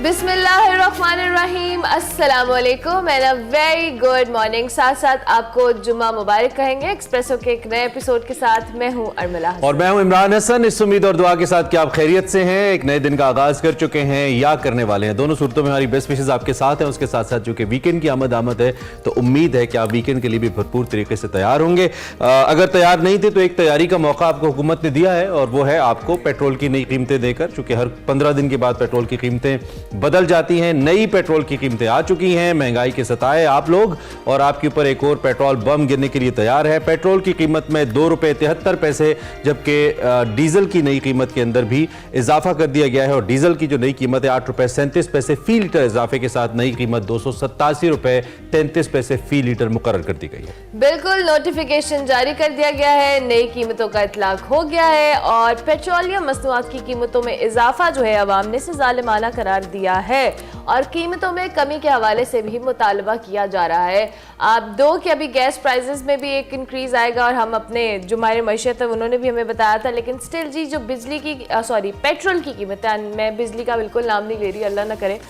बिस्मिल्लाहिर्रहमानिर्रहीम, अस्सलाम वालेकुम and a very good morning. साथ साथ आपको जुम्मा मुबारक कहेंगे। एक्सप्रेसो के एक नए एपिसोड के साथ मैं हूं अरमला हसन। और मैं हूं इमरान हसन। इस उम्मीद और दुआ के साथ कि आप खैरियत से हैं, एक नए दिन का आगाज कर चुके हैं या करने वाले हैं। दोनों सूरतों में हमारी बेस्ट विशेस आपके साथ हैं। उसके साथ साथ चूंकि वीकेंड की आमद है तो उम्मीद है कि आप वीकेंड के लिए भी भरपूर तरीके से तैयार होंगे। अगर तैयार नहीं थे तो एक तैयारी का मौका आपको हुकूमत ने दिया है और वो है आपको पेट्रोल की नई कीमतें देकर। चूंकि हर 15 दिन के बाद पेट्रोल की कीमतें बदल जाती हैं। नई पेट्रोल की कीमतें आ चुकी हैं, महंगाई के सताए आप लोग और आपके ऊपर एक और पेट्रोल बम गिरने के लिए तैयार है। पेट्रोल की कीमत में ₹2.73, जबकि डीजल की नई कीमत के अंदर भी इजाफा कर दिया गया है और डीजल की जो नई कीमत है ₹8.37 फी लीटर इजाफे के साथ नई कीमत ₹287.33 फी लीटर मुकर्रर कर दी गई है। बिल्कुल, नोटिफिकेशन जारी कर दिया गया है, नई कीमतों का इतलाक हो गया है और पेट्रोलियम मसनूआत की कीमतों में इजाफा जो है अवाम ने इसे जालिमाना करार दिया है और कीमतों में कमी के हवाले से भी मुतालबा किया जा रहा है। आप दो कि अभी गैस प्राइसेस में भी एक इंक्रीज आएगा और हम अपने जो हमारे मैशियत है उन्होंने भी हमें बताया था, लेकिन स्टिल जी जो बिजली की पेट्रोल की कीमत है, मैं बिजली का बिल्कुल नाम नहीं ले रही, अल्लाह ना करे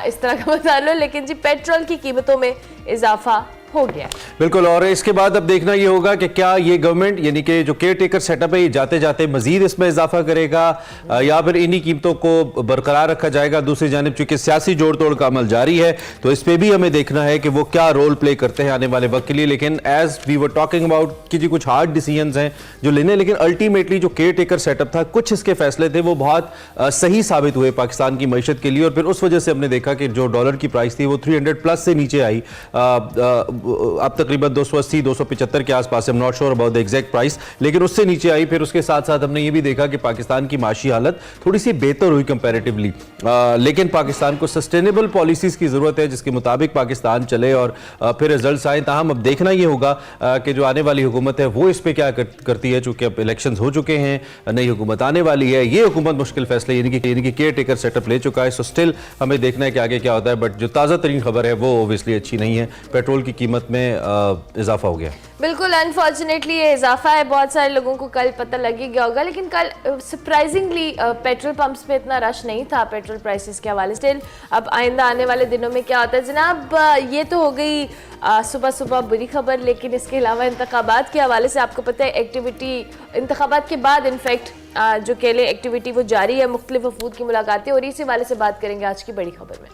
इस तरह का बता लो, लेकिन जी पेट्रोल की कीमतों में इजाफा हो गया। बिल्कुल, और इसके बाद अब देखना ये होगा कि क्या ये गवर्नमेंट यानी कि जो केयर टेकर सेटअप है ये जाते जाते मजीद इसमें इजाफा करेगा या फिर इन्हीं कीमतों को बरकरार रखा जाएगा। दूसरी जानिब चूंकि सियासी जोड़ तोड़ का अमल जारी है तो इस पर भी हमें देखना है कि वो क्या रोल प्ले करते हैं आने वाले वक्त के लिए। लेकिन as we were talking about कि जी कुछ हार्ड डिसीजंस हैं जो लेने, लेकिन अल्टीमेटली जो केयर टेकर सेटअप था, कुछ इसके फैसले थे वो बहुत सही साबित हुए पाकिस्तान की मईशत के लिए और फिर उस वजह से हमने देखा कि जो डॉलर की प्राइस थी वो 300 प्लस से नीचे आई। अब तकरीबन 280-275 के आसपास, I am not sure about the exact price, लेकिन उससे नीचे आई। फिर उसके साथ साथ हमने ये भी देखा कि पाकिस्तान की माशी हालत थोड़ी सी बेहतर हुई कंपैरेटिवली, लेकिन पाकिस्तान को सस्टेनेबल पॉलिसीज की जरूरत है जिसके मुताबिक पाकिस्तान चले और फिर रिजल्ट्स आए। ताहम अब देखना ये होगा कि जो आने वाली हुकूमत है वो इस पर क्या करती है। चूंकि अब इलेक्शन हो चुके हैं, नई हुकूमत आने वाली है, ये हुकूमत मुश्किल फैसले यानी कि केयर टेकर सेटअप ले चुका है। सो स्टिल हमें देखना है कि आगे क्या होता है, बट जो ताज़ा तरीन खबर है वो ओबियसली अच्छी नहीं है। पेट्रोल की कीमत में इजाफा हो गया। बिल्कुल, अनफॉर्चुनेटली ये इजाफा है, बहुत सारे लोगों को कल पता लग ही गया होगा, लेकिन कल सरप्राइजिंगली पेट्रोल पंप्स पे इतना रश नहीं था पेट्रोल प्राइसेस के हवाले से। अब आइंदा आने वाले दिनों में क्या होता है जनाब, ये तो हो गई सुबह सुबह बुरी खबर, लेकिन इसके अलावा इंतखाबात के हवाले से आपको पता है एक्टिविटी इंतखाबात के बाद इनफैक्ट जो कह लें एक्टिविटी वो जारी है, मुख्तलिफ वफूद की मुलाकातें और इसी वाले से बात करेंगे आज की बड़ी खबर में।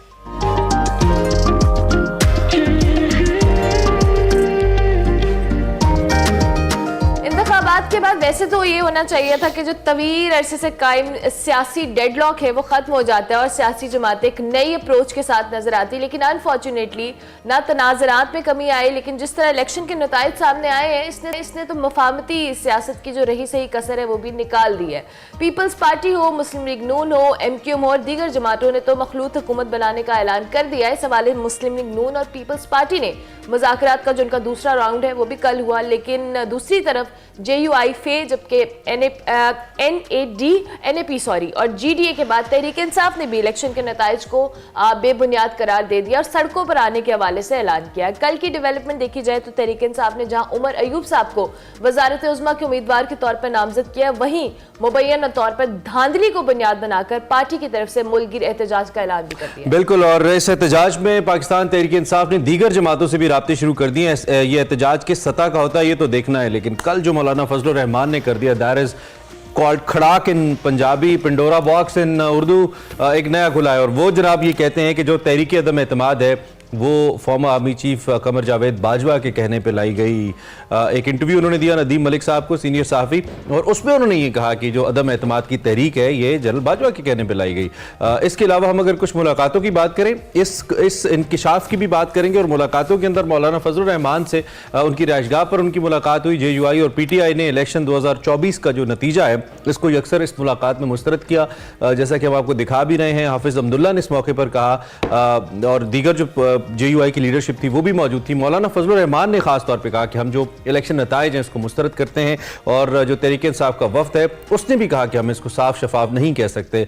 इंतखाबात के बाद वैसे तो ये होना चाहिए था कि जो तवील अरसे से कायम सियासी डेडलॉक है वो खत्म हो जाता है और सियासी जमातें एक नई अप्रोच के साथ नजर आती, लेकिन अनफॉर्चुनेटली ना तनाज़रात में कमी आई, लेकिन जिस तरह इलेक्शन के नताइज सामने आए हैं इसने तो मफाहमती सियासत की जो रही सही कसर है वो भी निकाल दी है। पीपल्स पार्टी हो, मुस्लिम लीग नून हो, MQM हो और दीगर जमातों ने तो मखलूत हुकूमत बनाने का ऐलान कर दिया है। इस हवाले मुस्लिम लीग नून और पीपल्स पार्टी ने मुज़ाकरात का जो उनका दूसरा राउंड है वो भी कल हुआ, लेकिन दूसरी तरफ JUI फे जबकि NAP और GDA के बाद तहरीक इंसाफ ने भी इलेक्शन के नताइज को बेबुनियाद करार दे दिया और सड़कों पर आने के हवाले से ऐलान किया। कल की डेवलपमेंट देखी जाए तो तहरीक इंसाफ ने जहां उमर अयूब साहब को वजारत उज़्मा के उम्मीदवार के तौर पर नामजद किया, वहीं मुबैयन तौर पर धांधली को बुनियाद बनाकर पार्टी की तरफ से मुल्कगिर एहतजाज का ऐलान भी कर दिया। बिल्कुल, और इस एहतजाज में पाकिस्तान तहरीक इंसाफ ने दीगर जमातों से भी राब्ते शुरू कर दिए हैं। ये एहतजाज किस सतह का होता है ये तो देखना है, लेकिन कल जो मौलाना फजलुर रहमान ने कर दिया, दैट इज कॉल्ड खड़ाक in Punjabi, Pandora box in Urdu, एक नया खुला है। और वो जनाब ये कहते हैं कि जो तहरीक अदम एतमाद है वो farmer army chief Qamar Javed Bajwa के कहने पे लाई गई। एक इंटरव्यू उन्होंने दिया नदीम मलिक साहब को, सीनियर सहाफ़ी, और उसमें उन्होंने ये कहा कि जो अदम एतमाद की तहरीक है ये जनरल बाजवा के कहने पे लाई गई। इसके अलावा हम अगर कुछ मुलाकातों की बात करें, इस इंकिशाफ की भी बात करेंगे और मुलाकातों के अंदर मौलाना फजलुर रहमान से उनकी रिहाइशगाह पर उनकी मुलाकात हुई। JUI और PTI ने इलेक्शन 2024 का जो नतीजा है इसको अक्सर इस मुलाकात में मुस्तरद किया, जैसा कि हम आपको दिखा भी रहे हैं। हाफिज अब्दुल्ला ने इस मौके पर कहा और दीगर जो JUI की लीडरशिप थी वो भी मौजूद थी। मौलाना फजलुर रहमान ने खास तौर पे कहा कि हम जो इलेक्शन नताइज हैं इसको मुस्तरद करते हैं और जो तहरीक इंसाफ का वफ्द है उसने भी कहा कि हम इसको साफ शफाफ नहीं कह सकते।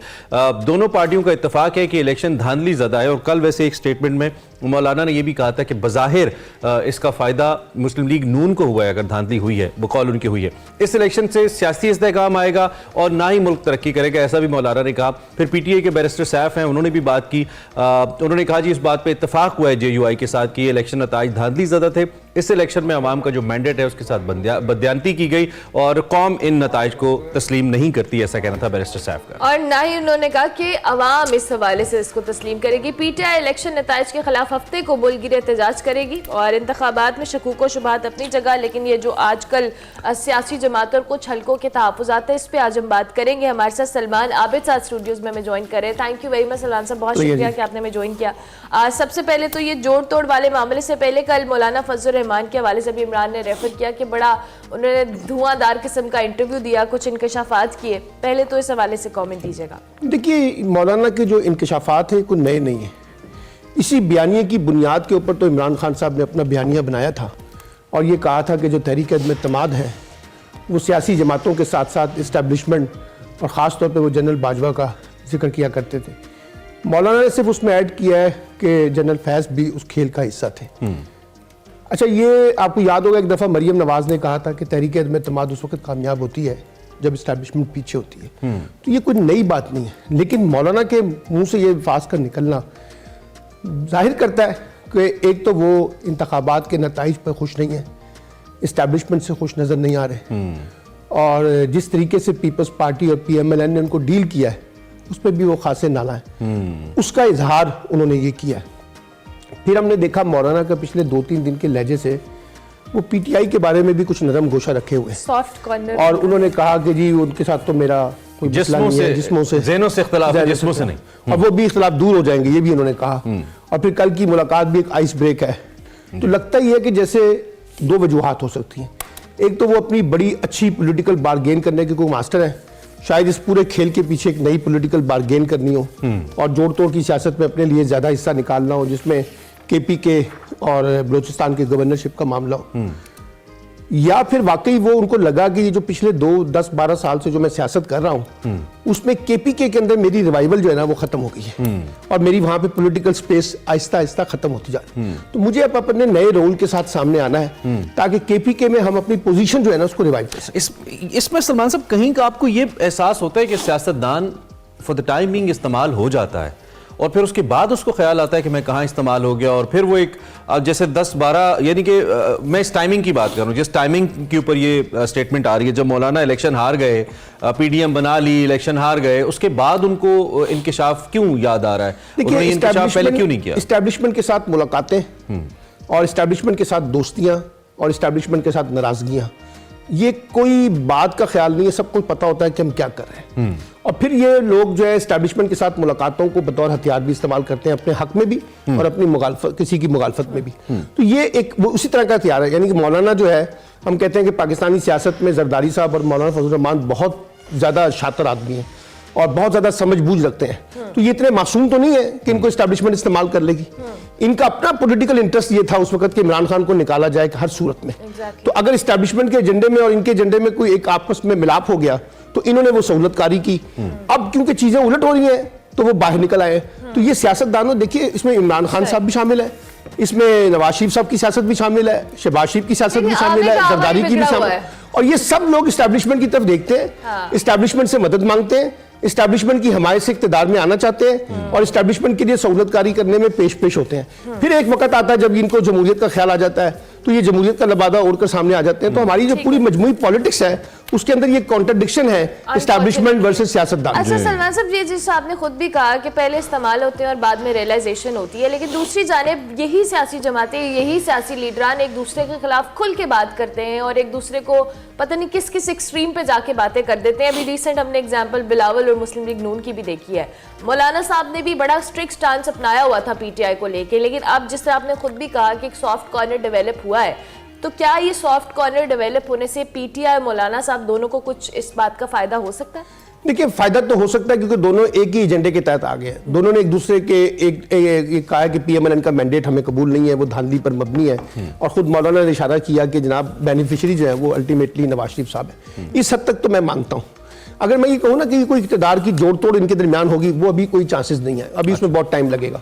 दोनों पार्टियों का इत्तेफाक है कि इलेक्शन धांधली ज़दा है और कल वैसे एक स्टेटमेंट में मौलाना ने यह भी कहा था कि बज़ाहिर इसका फ़ायदा मुस्लिम लीग नून को हुआ है, अगर धांधली हुई है, बकौल उनकी हुई है। इस इलेक्शन से सियासी इस्तेहकाम आएगा और ना ही मुल्क तरक्की करेगा, ऐसा भी मौलाना ने कहा। फिर पीटीआई के बैरिस्टर सैफ हैं, उन्होंने भी बात की। उन्होंने कहा जी इस बात पर इत्तफाक हुआ है JUI के साथ कि ये इलेक्शन नताइज धांधली ज़दा थे। इस इलेक्शन में अवाम का जो मैंडेट है उसके साथ बदयांती की गई और कौम इन नताइज को तस्लीम नहीं करती, ऐसा कहना था बैरिस्टर साहब का। और ना ही उन्होंने कहा कि अवाम इस हवाले से इसको तस्लीम करेगी। पीटीआई इलेक्शन नताइज के खिलाफ हफ्ते को मुल्कगिर एहतजाज करेगी और इंतखाबात में शकूक व शुबहात अपनी जगह, लेकिन ये जो आजकल सियासी जमात और कुछ हल्कों के तहफ़्फ़ुज़ात है, इस पर आज हम बात करेंगे। हमारे साथ सलमान आबिद साहब स्टूडियोज़ में हमें ज्वाइन करें। Thank you very much Salman साहब, बहुत शुक्रिया कि आपने हमें ज्वाइन किया। सबसे पहले तो ये जोड़ तोड़ वाले मामले से पहले कल मौलाना फजल रहमान के हवाले से भी इमरान ने रेफर किया कि बड़ा उन्होंने धुआंधार किस्म का इंटरव्यू दिया, कुछ इंकशाफात किए। पहले तो इस हवाले से कमेंट दीजिएगा। देखिए, मौलाना के जो इंकशाफात हैं कोई नए नहीं है। इसी बयानिए की बुनियाद के ऊपर तो इमरान खान साहब ने अपना बयानिया बनाया था और ये कहा था कि जो तहरीक अदम इत्तेमाद है वो सियासी जमातों के साथ साथ इस्टेब्लिशमेंट और ख़ास तौर पर वो जनरल बाजवा का जिक्र किया करते थे। मौलाना ने सिर्फ उसमें ऐड किया है कि जनरल फैज़ भी उस खेल का हिस्सा थे। अच्छा, ये आपको याद होगा एक दफ़ा मरियम नवाज़ ने कहा था कि तहरीक अदम इत्तेमाद उस वक्त कामयाब होती है जब इस्टेब्लिशमेंट पीछे होती है। तो ये कोई नई बात नहीं है, लेकिन मौलाना के मुंह से ये फास कर निकलना जाहिर करता है कि एक तो वो इंतखाबात के नताइज पर खुश नहीं है, इस्टेब्लिशमेंट से खुश नज़र नहीं आ रहे और जिस तरीके से पीपल्स पार्टी और PMLN ने उनको डील किया है उस पर भी वो खासे नाला है। उसका इजहार उन्होंने ये किया है। फिर हमने देखा मौलाना का पिछले 2-3 दिन के लहजे से वो PTI के बारे में भी कुछ नरम गोशा रखे हुए सॉफ्ट कॉर्नर, और उन्होंने कहा कि जी उनके साथ तो मेरा कोई मसला नहीं है, जिस्मों से ज़हनों से इख्तिलाफ है, जिस्मों से नहीं, और वो भी इख्तिलाफ दूर हो जाएंगे, ये भी उन्होंने कहा। और फिर कल की मुलाकात भी एक आइस ब्रेक है। तो लगता ही है कि जैसे दो वजूहात हो सकती हैं। एक तो वो अपनी बड़ी अच्छी पॉलिटिकल बारगेन करने के कोई मास्टर है, शायद इस पूरे खेल के पीछे एक नई पॉलिटिकल बारगेन करनी हो और जोड़ तोड़ की सियासत में अपने लिए ज़्यादा हिस्सा निकालना हो, जिसमें KPK और बलूचिस्तान की गवर्नरशिप का मामला हो, या फिर वाकई वो उनको लगा कि ये जो पिछले 10-12 साल से जो मैं सियासत कर रहा हूँ उसमें KPK के अंदर मेरी रिवाइवल जो है ना वो खत्म हो गई है और मेरी वहाँ पे पॉलिटिकल स्पेस आहिस्ता आहिस्ता खत्म होती जा रही है। तो मुझे अब अपने नए रोल के साथ सामने आना है ताकि KPK में हम अपनी पोजीशन जो है ना उसको रिवाइव कर सकें। इसमें सलमान साहब कहीं का आपको ये एहसास होता है कि सियासतदान फॉर द टाइम बीइंग इस्तेमाल हो जाता है और फिर उसके बाद उसको ख्याल आता है कि मैं कहाँ इस्तेमाल हो गया, और फिर वो एक जैसे 10-12 यानी कि मैं इस टाइमिंग की बात करूँ, जिस टाइमिंग के ऊपर ये स्टेटमेंट आ रही है, जब मौलाना इलेक्शन हार गए, PDM बना ली, इलेक्शन हार गए, उसके बाद उनको इंकशाफ क्यों याद आ रहा है? उन्होंने इंकशाफ पहले क्यों नहीं किया? इस्टेब्लिशमेंट के साथ मुलाकातें और इस्टेब्लिशमेंट के साथ दोस्तियाँ और इस्टेब्लिशमेंट के साथ नाराजगियाँ, ये कोई बात का ख्याल नहीं है, सबको पता होता है कि हम क्या कर रहे हैं। और फिर ये लोग जो है एस्टैब्लिशमेंट के साथ मुलाकातों को बतौर हथियार भी इस्तेमाल करते हैं, अपने हक में भी और अपनी मुखालफत, किसी की मुखालफत में भी। तो ये एक वो उसी तरह का हथियार है। यानी कि मौलाना जो है, हम कहते हैं कि पाकिस्तानी सियासत में जरदारी साहब और मौलाना फजल रहमान बहुत ज़्यादा शातिर आदमी हैं और बहुत ज़्यादा समझ बूझ रखते हैं। तो ये इतने मासूम तो नहीं है कि इनको एस्टैब्लिशमेंट इस्तेमाल कर लेगी। इनका अपना पॉलिटिकल इंटरेस्ट ये था उस वक्त कि इमरान खान को निकाला जाए हर सूरत में। तो अगर एस्टैब्लिशमेंट के एजेंडे में और इनके एजेंडे में कोई एक आपस में मिलाप हो गया तो इन्होंने वो सहूलतकारी की। अब क्योंकि चीजें उलट हो रही हैं तो वो बाहर निकल आए। तो ये सियासतदानों, देखिए इसमें इमरान खान साहब भी शामिल है, इसमें नवाज शरीफ साहब की सियासत भी शामिल है, शहबाज शरीफ की सियासत भी शामिल है, जरदारी की भी शामिल है। और ये सब लोग एस्टैब्लिशमेंट की तरफ देखते हैं, एस्टैब्लिशमेंट से मदद मांगते हैं, एस्टैब्लिशमेंट की हमायत से इक़्तिदार में आना चाहते हैं और एस्टैब्लिशमेंट के लिए सहूलतकारी करने में पेश होते हैं। फिर एक वक्त आता है जब इनको जमहूरियत का ख्याल आ जाता है तो ये जमहूरियत का लबादा ओढ़कर सामने आ जाते हैं। तो हमारी जो पूरी मजमूई पॉलिटिक्स है उसके अंदर ये कॉन्ट्रडिक्शन है, एस्टैब्लिशमेंट वर्सेस सियासतदान। अच्छा सलमान साहब, ये जिस आपने खुद भी कहा कि पहले इस्तेमाल होते हैं और बाद में रियलाइजेशन होती है, लेकिन दूसरी जानिब यही सियासी जमातें, यही सियासी लीडरान एक दूसरे के खिलाफ खुल के बात करते हैं और एक दूसरे को पता नहीं किस किस एक्सट्रीम पे जाके बातें कर देते हैं। अभी रिसेंट हमने एग्जाम्पल बिलावल और मुस्लिम लीग नून की भी देखी है। मौलाना साहब ने भी बड़ा स्ट्रिक्ट स्टांस अपनाया हुआ था PTI को लेके, लेकिन अब जिस तरह आपने खुद भी कहा कि एक सॉफ्ट कॉर्नर डेवलप हुआ है, तो क्या ये सॉफ्ट कॉर्नर डेवलप होने से PTI और मौलाना साहब दोनों को कुछ इस बात का फायदा हो सकता है? देखिए, फायदा तो हो सकता है क्योंकि दोनों एक ही एजेंडे के तहत आ गए हैं। दोनों ने एक दूसरे के एक कहा है कि PMLN का मैंडेट हमें कबूल नहीं है, वो धांधली पर मबनी है, और खुद मौलाना ने इशारा किया कि जनाब बेनिफिशियरी जो है वो अल्टीमेटली नवाज शरीफ साहब है। इस हद तक तो मैं मानता हूँ। अगर मैं ये कहूँ ना कि कोई इक़्तिदार की जोड़ तोड़ इनके दरमियान होगी, वो अभी कोई चांसेस नहीं है, अभी उसमें बहुत टाइम लगेगा।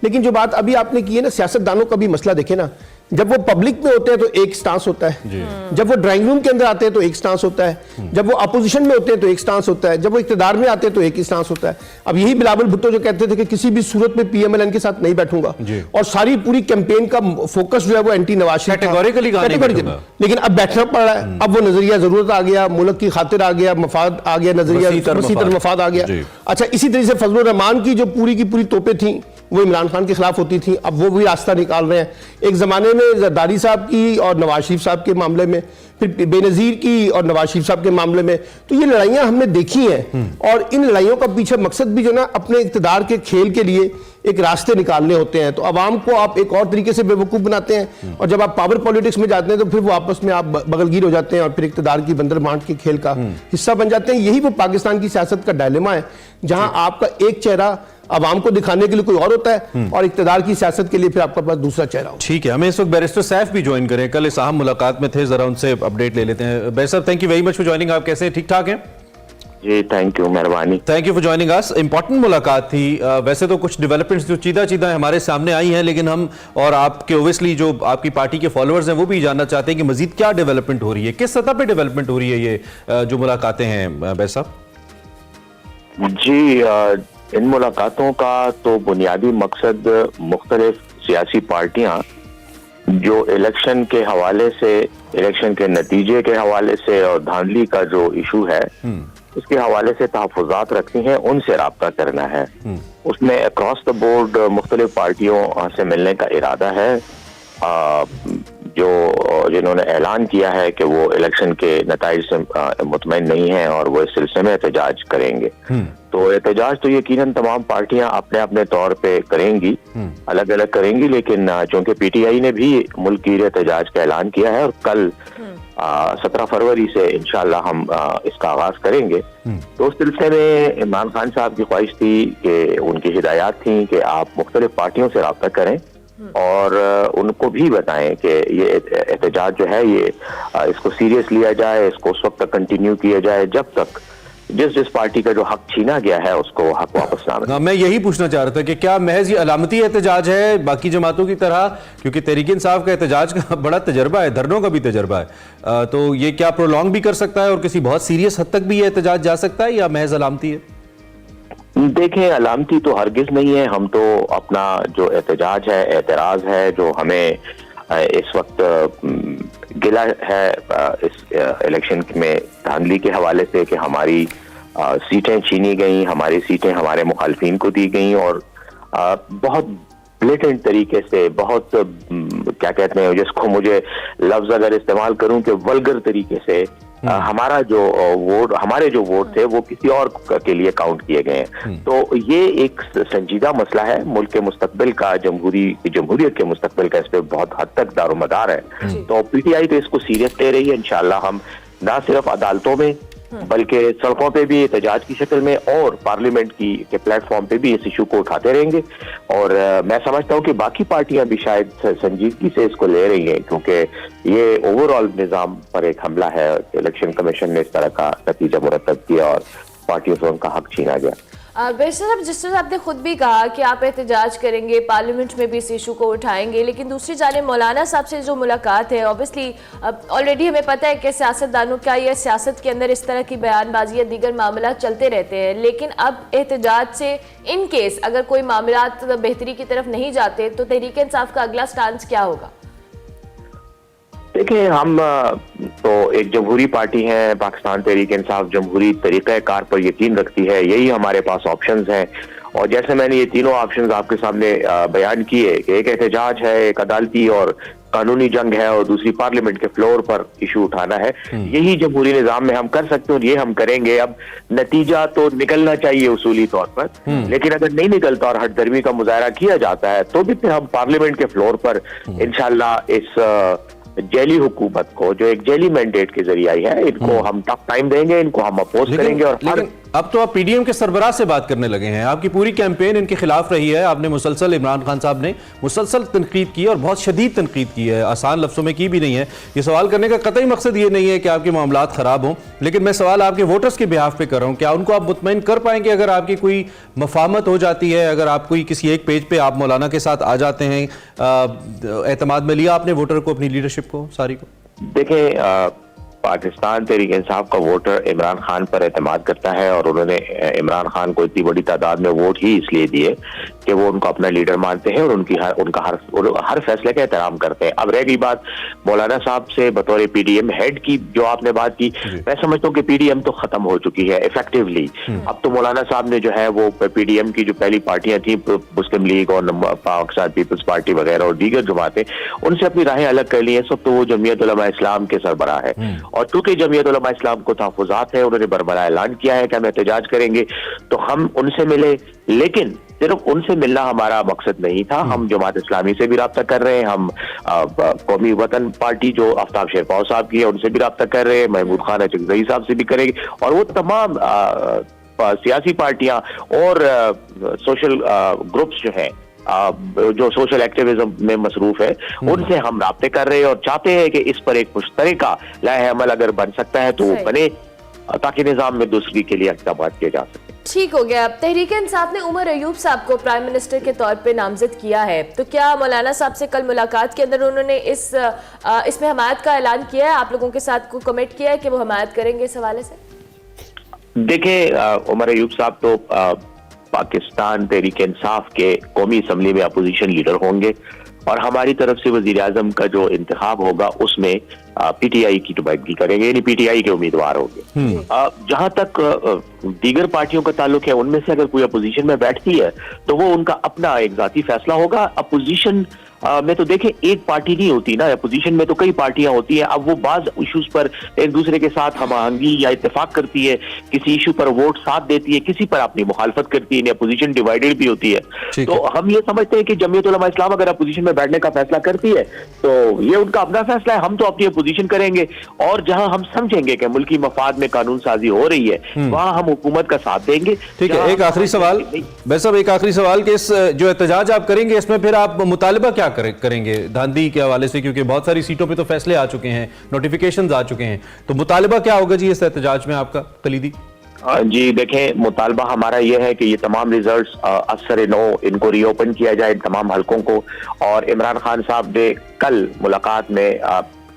लेकिन जो बात अभी आपने की है ना, सियासतदानों का भी मसला देखे ना, जब वो पब्लिक में होते हैं तो एक स्टांस होता है, जब वो ड्राइंग रूम के अंदर आते हैं तो एक स्टांस होता है, जब वो अपोजिशन में होते हैं तो एक स्टांस होता है, जब वो इक़्तिदार में आते हैं तो एक ही स्टांस होता है। अब यही बिलावल भुट्टो जो कहते थे कि किसी भी सूरत में पीएमएलएन के साथ नहीं बैठूंगा, और सारी पूरी कैंपेन का फोकस जो है वो एंटी नवाज शरीफ था। कैटेगोरिकली, लेकिन अब बैठना पड़ रहा है, अब वो नजरिया जरूरत आ गया, मुल्क की खातिर आ गया, मफाद आ गया, नजरिया वसी तर मफाद आ गया। अच्छा, इसी तरह से फजलुर रहमान की जो पूरी की पूरी तोपें थी वो इमरान खान के खिलाफ होती थी, अब वो भी रास्ता निकाल रहे हैं। एक जमाने में जरदारी साहब की और नवाज शरीफ साहब के मामले में, फिर बेनजीर की और नवाज शरीफ साहब के मामले में, तो ये लड़ाइयां हमने देखी हैं। और इन लड़ाइयों का पीछे मकसद भी जो ना अपने इक़्तिदार के खेल के लिए एक रास्ते निकालने होते हैं। तो आवाम को आप एक और तरीके से बेवकूफ़ बनाते हैं, और जब आप पावर पॉलिटिक्स में जाते हैं तो फिर वो आपस में आप बगलगीर हो जाते हैं और फिर इक़्तिदार की बंदर बांट के खेल का हिस्सा बन जाते हैं। यही वो पाकिस्तान की सियासत का डायलेमा है, जहां आपका एक चेहरा आवाम को दिखाने के लिए कोई और होता है और इक़्तिदार की सियासत के लिए फिर आपके पास दूसरा चेहरा हो। ठीक है, हमें इस वक्त बैरिस्टर सैफ भी ज्वाइन करें, कल इस अहम मुलाकात में थे, जरा उनसे अपडेट ले लेते हैं। बैरिस्टर साहब, thank you very much for joining. आप कैसे हैं? ठीक ठाक हैं? जी थैंक यू, मेहरबानी। Thank you for joining us. Important मुलाकात थी। वैसे तो कुछ डेवलपमेंट्स जो चीदा चीदा हमारे सामने आई हैं, लेकिन हम और आपके ओबियसली जो आपकी पार्टी के फॉलोअर्स हैं वो भी जानना चाहते हैं कि मजीद क्या डेवलपमेंट हो रही है, किस सतह पे डेवलपमेंट हो रही है ये जो मुलाकातें हैं बैरिस्टर साहब? जी, इन मुलाकातों का तो बुनियादी मकसद मुख्तलिफ सियासी पार्टियां जो इलेक्शन के हवाले से, इलेक्शन के नतीजे के हवाले से और धांधली का जो इशू है उसके हवाले से तहफ़्फ़ुज़ात रखती हैं, उनसे राब्ता करना है। उसमें अक्रॉस द बोर्ड मुख्तलिफ पार्टियों से मिलने का इरादा है, जो जिन्होंने ऐलान किया है कि वो इलेक्शन के नताइज से मुतमईन नहीं है और वो इस सिलसिले में एहतजाज करेंगे। तो एहतजाज तो यकीनन तमाम पार्टियां अपने अपने तौर पे करेंगी, अलग अलग करेंगी, लेकिन चूंकि पीटीआई ने भी मुल्क की एहतजाज का ऐलान किया है और कल 17 फरवरी से इंशाल्लाह हम इसका आगाज करेंगे। तो उस सिलसिले में इमरान खान साहब की ख्वाहिश थी कि उनकी हिदायत थी कि आप मुख्तलिफ पार्टियों से रब्ता करें और उनको भी बताएं कि ये एहतजाज जो है ये इसको सीरियस लिया जाए, इसको उस वक्त तक कंटिन्यू किया जाए जब तक जिस पार्टी का जो हक छीना गया है उसको हक वापस ना मिले। मैं यही पूछना चाह रहा था कि क्या महज ये अलामती एहतजाज है बाकी जमातों की तरह, क्योंकि तहरीक इंसाफ का एहतजाज का बड़ा तजर्बा है, धरनों का भी तजर्बा है, तो ये क्या प्रोलॉन्ग भी कर सकता है और किसी बहुत सीरियस हद तक भी ये एहतजाज जा सकता है, या महज अलामती है? देखें, अलामती तो हरगिज नहीं है। हम तो अपना जो एहतजाज है, एतराज है, जो हमें इस वक्त गिला है इस इलेक्शन में धांधली के हवाले से कि हमारी सीटें छीनी गई, हमारी सीटें हमारे मुखालफिन को दी गई और बहुत ब्लेटेंट तरीके से, बहुत क्या कहते हैं जिसको मुझे लफ्ज अगर इस्तेमाल करूं कि वल्गर तरीके से हमारा जो वोट, हमारे जो वोट थे वो किसी और के लिए काउंट किए गए हैं। तो ये एक संजीदा मसला है मुल्क के मुस्तकबिल का, जमहूरियत के मुस्तकबिल का इस पे बहुत हद तक दारोमदार है। तो पीटीआई तो इसको सीरियस ले रही है। इंशाल्लाह हम ना सिर्फ अदालतों में बल्कि सड़कों पे भी एहतजाज की शक्ल में और पार्लियामेंट के प्लेटफॉर्म पे भी इस इशू को उठाते रहेंगे। और मैं समझता हूँ कि बाकी पार्टियां भी शायद संजीदगी से इसको ले रही हैं, क्योंकि ये ओवरऑल निज़ाम पर एक हमला है। इलेक्शन कमीशन ने इस तरह का नतीजा मुरतब किया और पार्टियों से उनका हक छीना गया। बैरिस्टर साहब, जिस तरह आपने खुद भी कहा कि आप एहतजाज करेंगे, पार्लियामेंट में भी इस इशू को उठाएंगे, लेकिन दूसरी जानिब मौलाना साहब से जो मुलाकात है, ऑब्वियसली ऑलरेडी हमें पता है कि सियासतदानों का या सियासत के अंदर इस तरह की बयानबाजी या दीगर मामला चलते रहते हैं, लेकिन अब एहतजाज से इन केस अगर कोई मामला बेहतरी की तरफ नहीं जाते तो तहरीक इंसाफ का अगला स्टांस क्या होगा? देखिए, हम तो एक जमहूरी पार्टी है, पाकिस्तान तहरीक इंसाफ जमहूरी तरीक़ाकार पर यकीन रखती है, यही हमारे पास ऑप्शंस हैं। और जैसे मैंने ये तीनों ऑप्शंस आपके सामने बयान किए कि एक एहतजाज है, एक अदालती और कानूनी जंग है और दूसरी पार्लियामेंट के फ्लोर पर इशू उठाना है, यही जमहूरी निज़ाम में हम कर सकते हैं और ये हम करेंगे। अब नतीजा तो निकलना चाहिए उसूली तौर पर, लेकिन अगर नहीं निकलता और हटदर्मी का मुजाहरा किया जाता है तो भी फिर हम पार्लियामेंट के फ्लोर पर इंशाल्लाह इस जेली हुकूमत को, जो एक जेली मैंडेट के जरिए आई है, इनको हम टफ टाइम देंगे, इनको हम अपोज करेंगे और अब तो आप पीडीएम के सरबराह से बात करने लगे हैं। आपकी पूरी कैंपेन इनके खिलाफ रही है। आपने मुसलसल, इमरान खान साहब ने मुसलसल तनकीद की और बहुत शदीद तनकीद की है, आसान लफ्ज़ों में की भी नहीं है। ये सवाल करने का कतई मकसद ये नहीं है कि आपके मामलात ख़राब हों, लेकिन मैं सवाल आपके वोटर्स के बिहाफ पे कर रहा हूँ। क्या उनको आप मुतमईन कर पाएंगे अगर आपकी कोई मफाहमत हो जाती है, अगर आप कोई किसी एक पेज पे आप मौलाना के साथ आ जाते हैं? एतमाद में लिया आपने वोटर को, अपनी लीडरशिप को, सारी को? देखें, पाकिस्तान तहरीक इंसाफ का वोटर इमरान खान पर एतमाद करता है और उन्होंने इमरान खान को इतनी बड़ी तादाद में वोट ही इसलिए दिए कि वो उनको अपना लीडर मानते हैं और उनका हर फैसले का एहतराम करते हैं। अब रह गई बात मौलाना साहब से बतौर पीडीएम हेड की, जो आपने बात की, मैं समझता हूँ कि पीडीएम तो खत्म हो चुकी है इफेक्टिवली। अब तो मौलाना साहब ने जो है वो पीडीएम की जो पहली पार्टियां थी, मुस्लिम लीग और पाकिस्तान पीपल्स पार्टी वगैरह और दीगर जमातें, उनसे अपनी राहें अलग कर ली है। सब तो वो जमीयत उलमा इस्लाम के सरबराह है और चूंकि जमीयत उलमा इस्लाम को तहफ़्फ़ुज़ात है, उन्होंने बरमला ऐलान किया है कि हम एहतजाज करेंगे, तो हम उनसे मिले। लेकिन सिर्फ उनसे मिलना हमारा मकसद नहीं था, हम जमात इस्लामी से भी रब्ता कर रहे हैं, हम कौमी वतन पार्टी जो आफ्ताब शेरपाव साहब की है उनसे भी रब्ता कर रहे हैं, महमूद खान अचकज़ई साहब से भी करेंगे, और वो तमाम सियासी पार्टियां और सोशल ग्रुप्स जो हैं जो सोशल एक्टिविज्म में मसरूफ है, उनसे हम राब्ते कर रहे हैं और चाहते हैं कि इस पर एक मुश्तरका लाए अमल अगर बन सकता है तो वो बने, ताकि निजाम में दूसरी के लिए इक़दाम किए जा सके। ठीक हो गया। अब तहरीक इंसाफ ने उमर अयूब साहब को प्राइम मिनिस्टर के तौर पे नामजद किया है, तो क्या मौलाना साहब से कल मुलाकात के अंदर उन्होंने इसमें हमायत का ऐलान किया है? आप लोगों के साथ को कमिट किया है कि वो हमायत करेंगे इस हवाले से? देखें, उमर अयूब साहब तो पाकिस्तान तहरीक इंसाफ के कौमी असम्बली में अपोजिशन लीडर होंगे और हमारी तरफ से वजीर आजम का जो इंतखाब होगा उसमें पीटीआई की नुमाइंदगी करेंगे, यानी पीटीआई के उम्मीदवार होंगे। जहां तक दीगर पार्टियों का ताल्लुक है, उनमें से अगर कोई अपोजिशन में बैठती है तो वो उनका अपना एक जाती फैसला होगा। अपोजिशन में तो देखें एक पार्टी नहीं होती ना, अपोजिशन में तो कई पार्टियां होती हैं। अब वो बाज इशूज पर एक दूसरे के साथ हमआहंगी या इत्तेफाक करती है, किसी इशू पर वोट साथ देती है, किसी पर अपनी मुखालफत करती है, अपोजिशन डिवाइडेड भी होती है। तो हम ये समझते हैं कि जमीयत उलमा इस्लाम अगर अपोजिशन में बैठने का फैसला करती है तो ये उनका अपना फैसला है, हम तो अपनी अपोजिशन करेंगे और जहां हम समझेंगे कि मुल्की मफाद में कानून साजी हो रही है वहां हम हुकूमत का साथ देंगे। ठीक है, एक आखिरी सवाल भाई साहब, एक आखिरी सवाल कि इस जो एहतजाज आप करेंगे इसमें फिर आप मुतालबा क्या करेंगे धांधली के हवाले से, क्योंकि बहुत सारी सीटों पे तो फैसले आ चुके हैं, नोटिफिकेशंस आ चुके हैं, तो मुतालबा क्या होगा जी इस एहतजाज में आपका कलीदी? जी देखें, मुतालबा हमारा यह है कि ये तमाम रिजल्ट्स असर नो इनको रीओपन किया जाए, तमाम हलकों को। और इमरान खान साहब ने कल मुलाकात में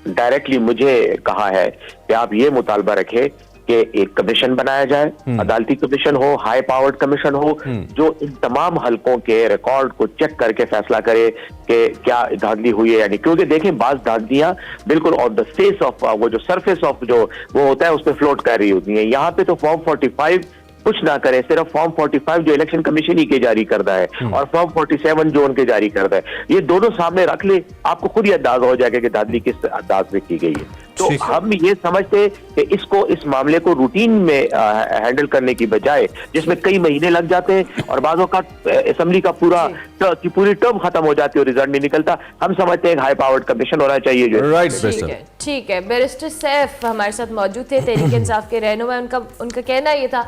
डायरेक्टली मुझे कहा है कि आप ये मुतालबा रखें कि एक कमीशन बनाया जाए, अदालती कमीशन हो, हाई पावर्ड कमीशन हो, जो इन तमाम हलकों के रिकॉर्ड को चेक करके फैसला करे कि क्या धांधली हुई है। यानी क्योंकि देखें बाज धांधलियां बिल्कुल ऑन द फेस ऑफ वो जो सरफेस ऑफ जो वो होता है उस पर फ्लोट कर रही होती हैं। यहाँ पे तो फॉर्म 45 कुछ ना करे, सिर्फ फॉर्म 45 जो इलेक्शन कमीशन ही के जारी करता है और फॉर्म 47 जो उनके जारी करता है, ये दोनों सामने रख ले, आपको खुद ही अंदाजा हो जाएगा कि धांधली किस अंदाज में की गई है। तो हम ये समझते कि इसको इस मामले को रूटीन में हैंडल करने की बजाय, जिसमें कई महीने लग जाते हैं और बाज़ औक़ात असेंबली का पूरी टर्म खत्म हो जाती है और रिजल्ट नहीं निकलता, हम समझते हैं एक हाई पावर्ड कमीशन होना चाहिए जो ठीक है। बैरिस्टर सैफ हमारे साथ मौजूद थे, तहरीक इंसाफ के रहनुमा। उनका कहना ये था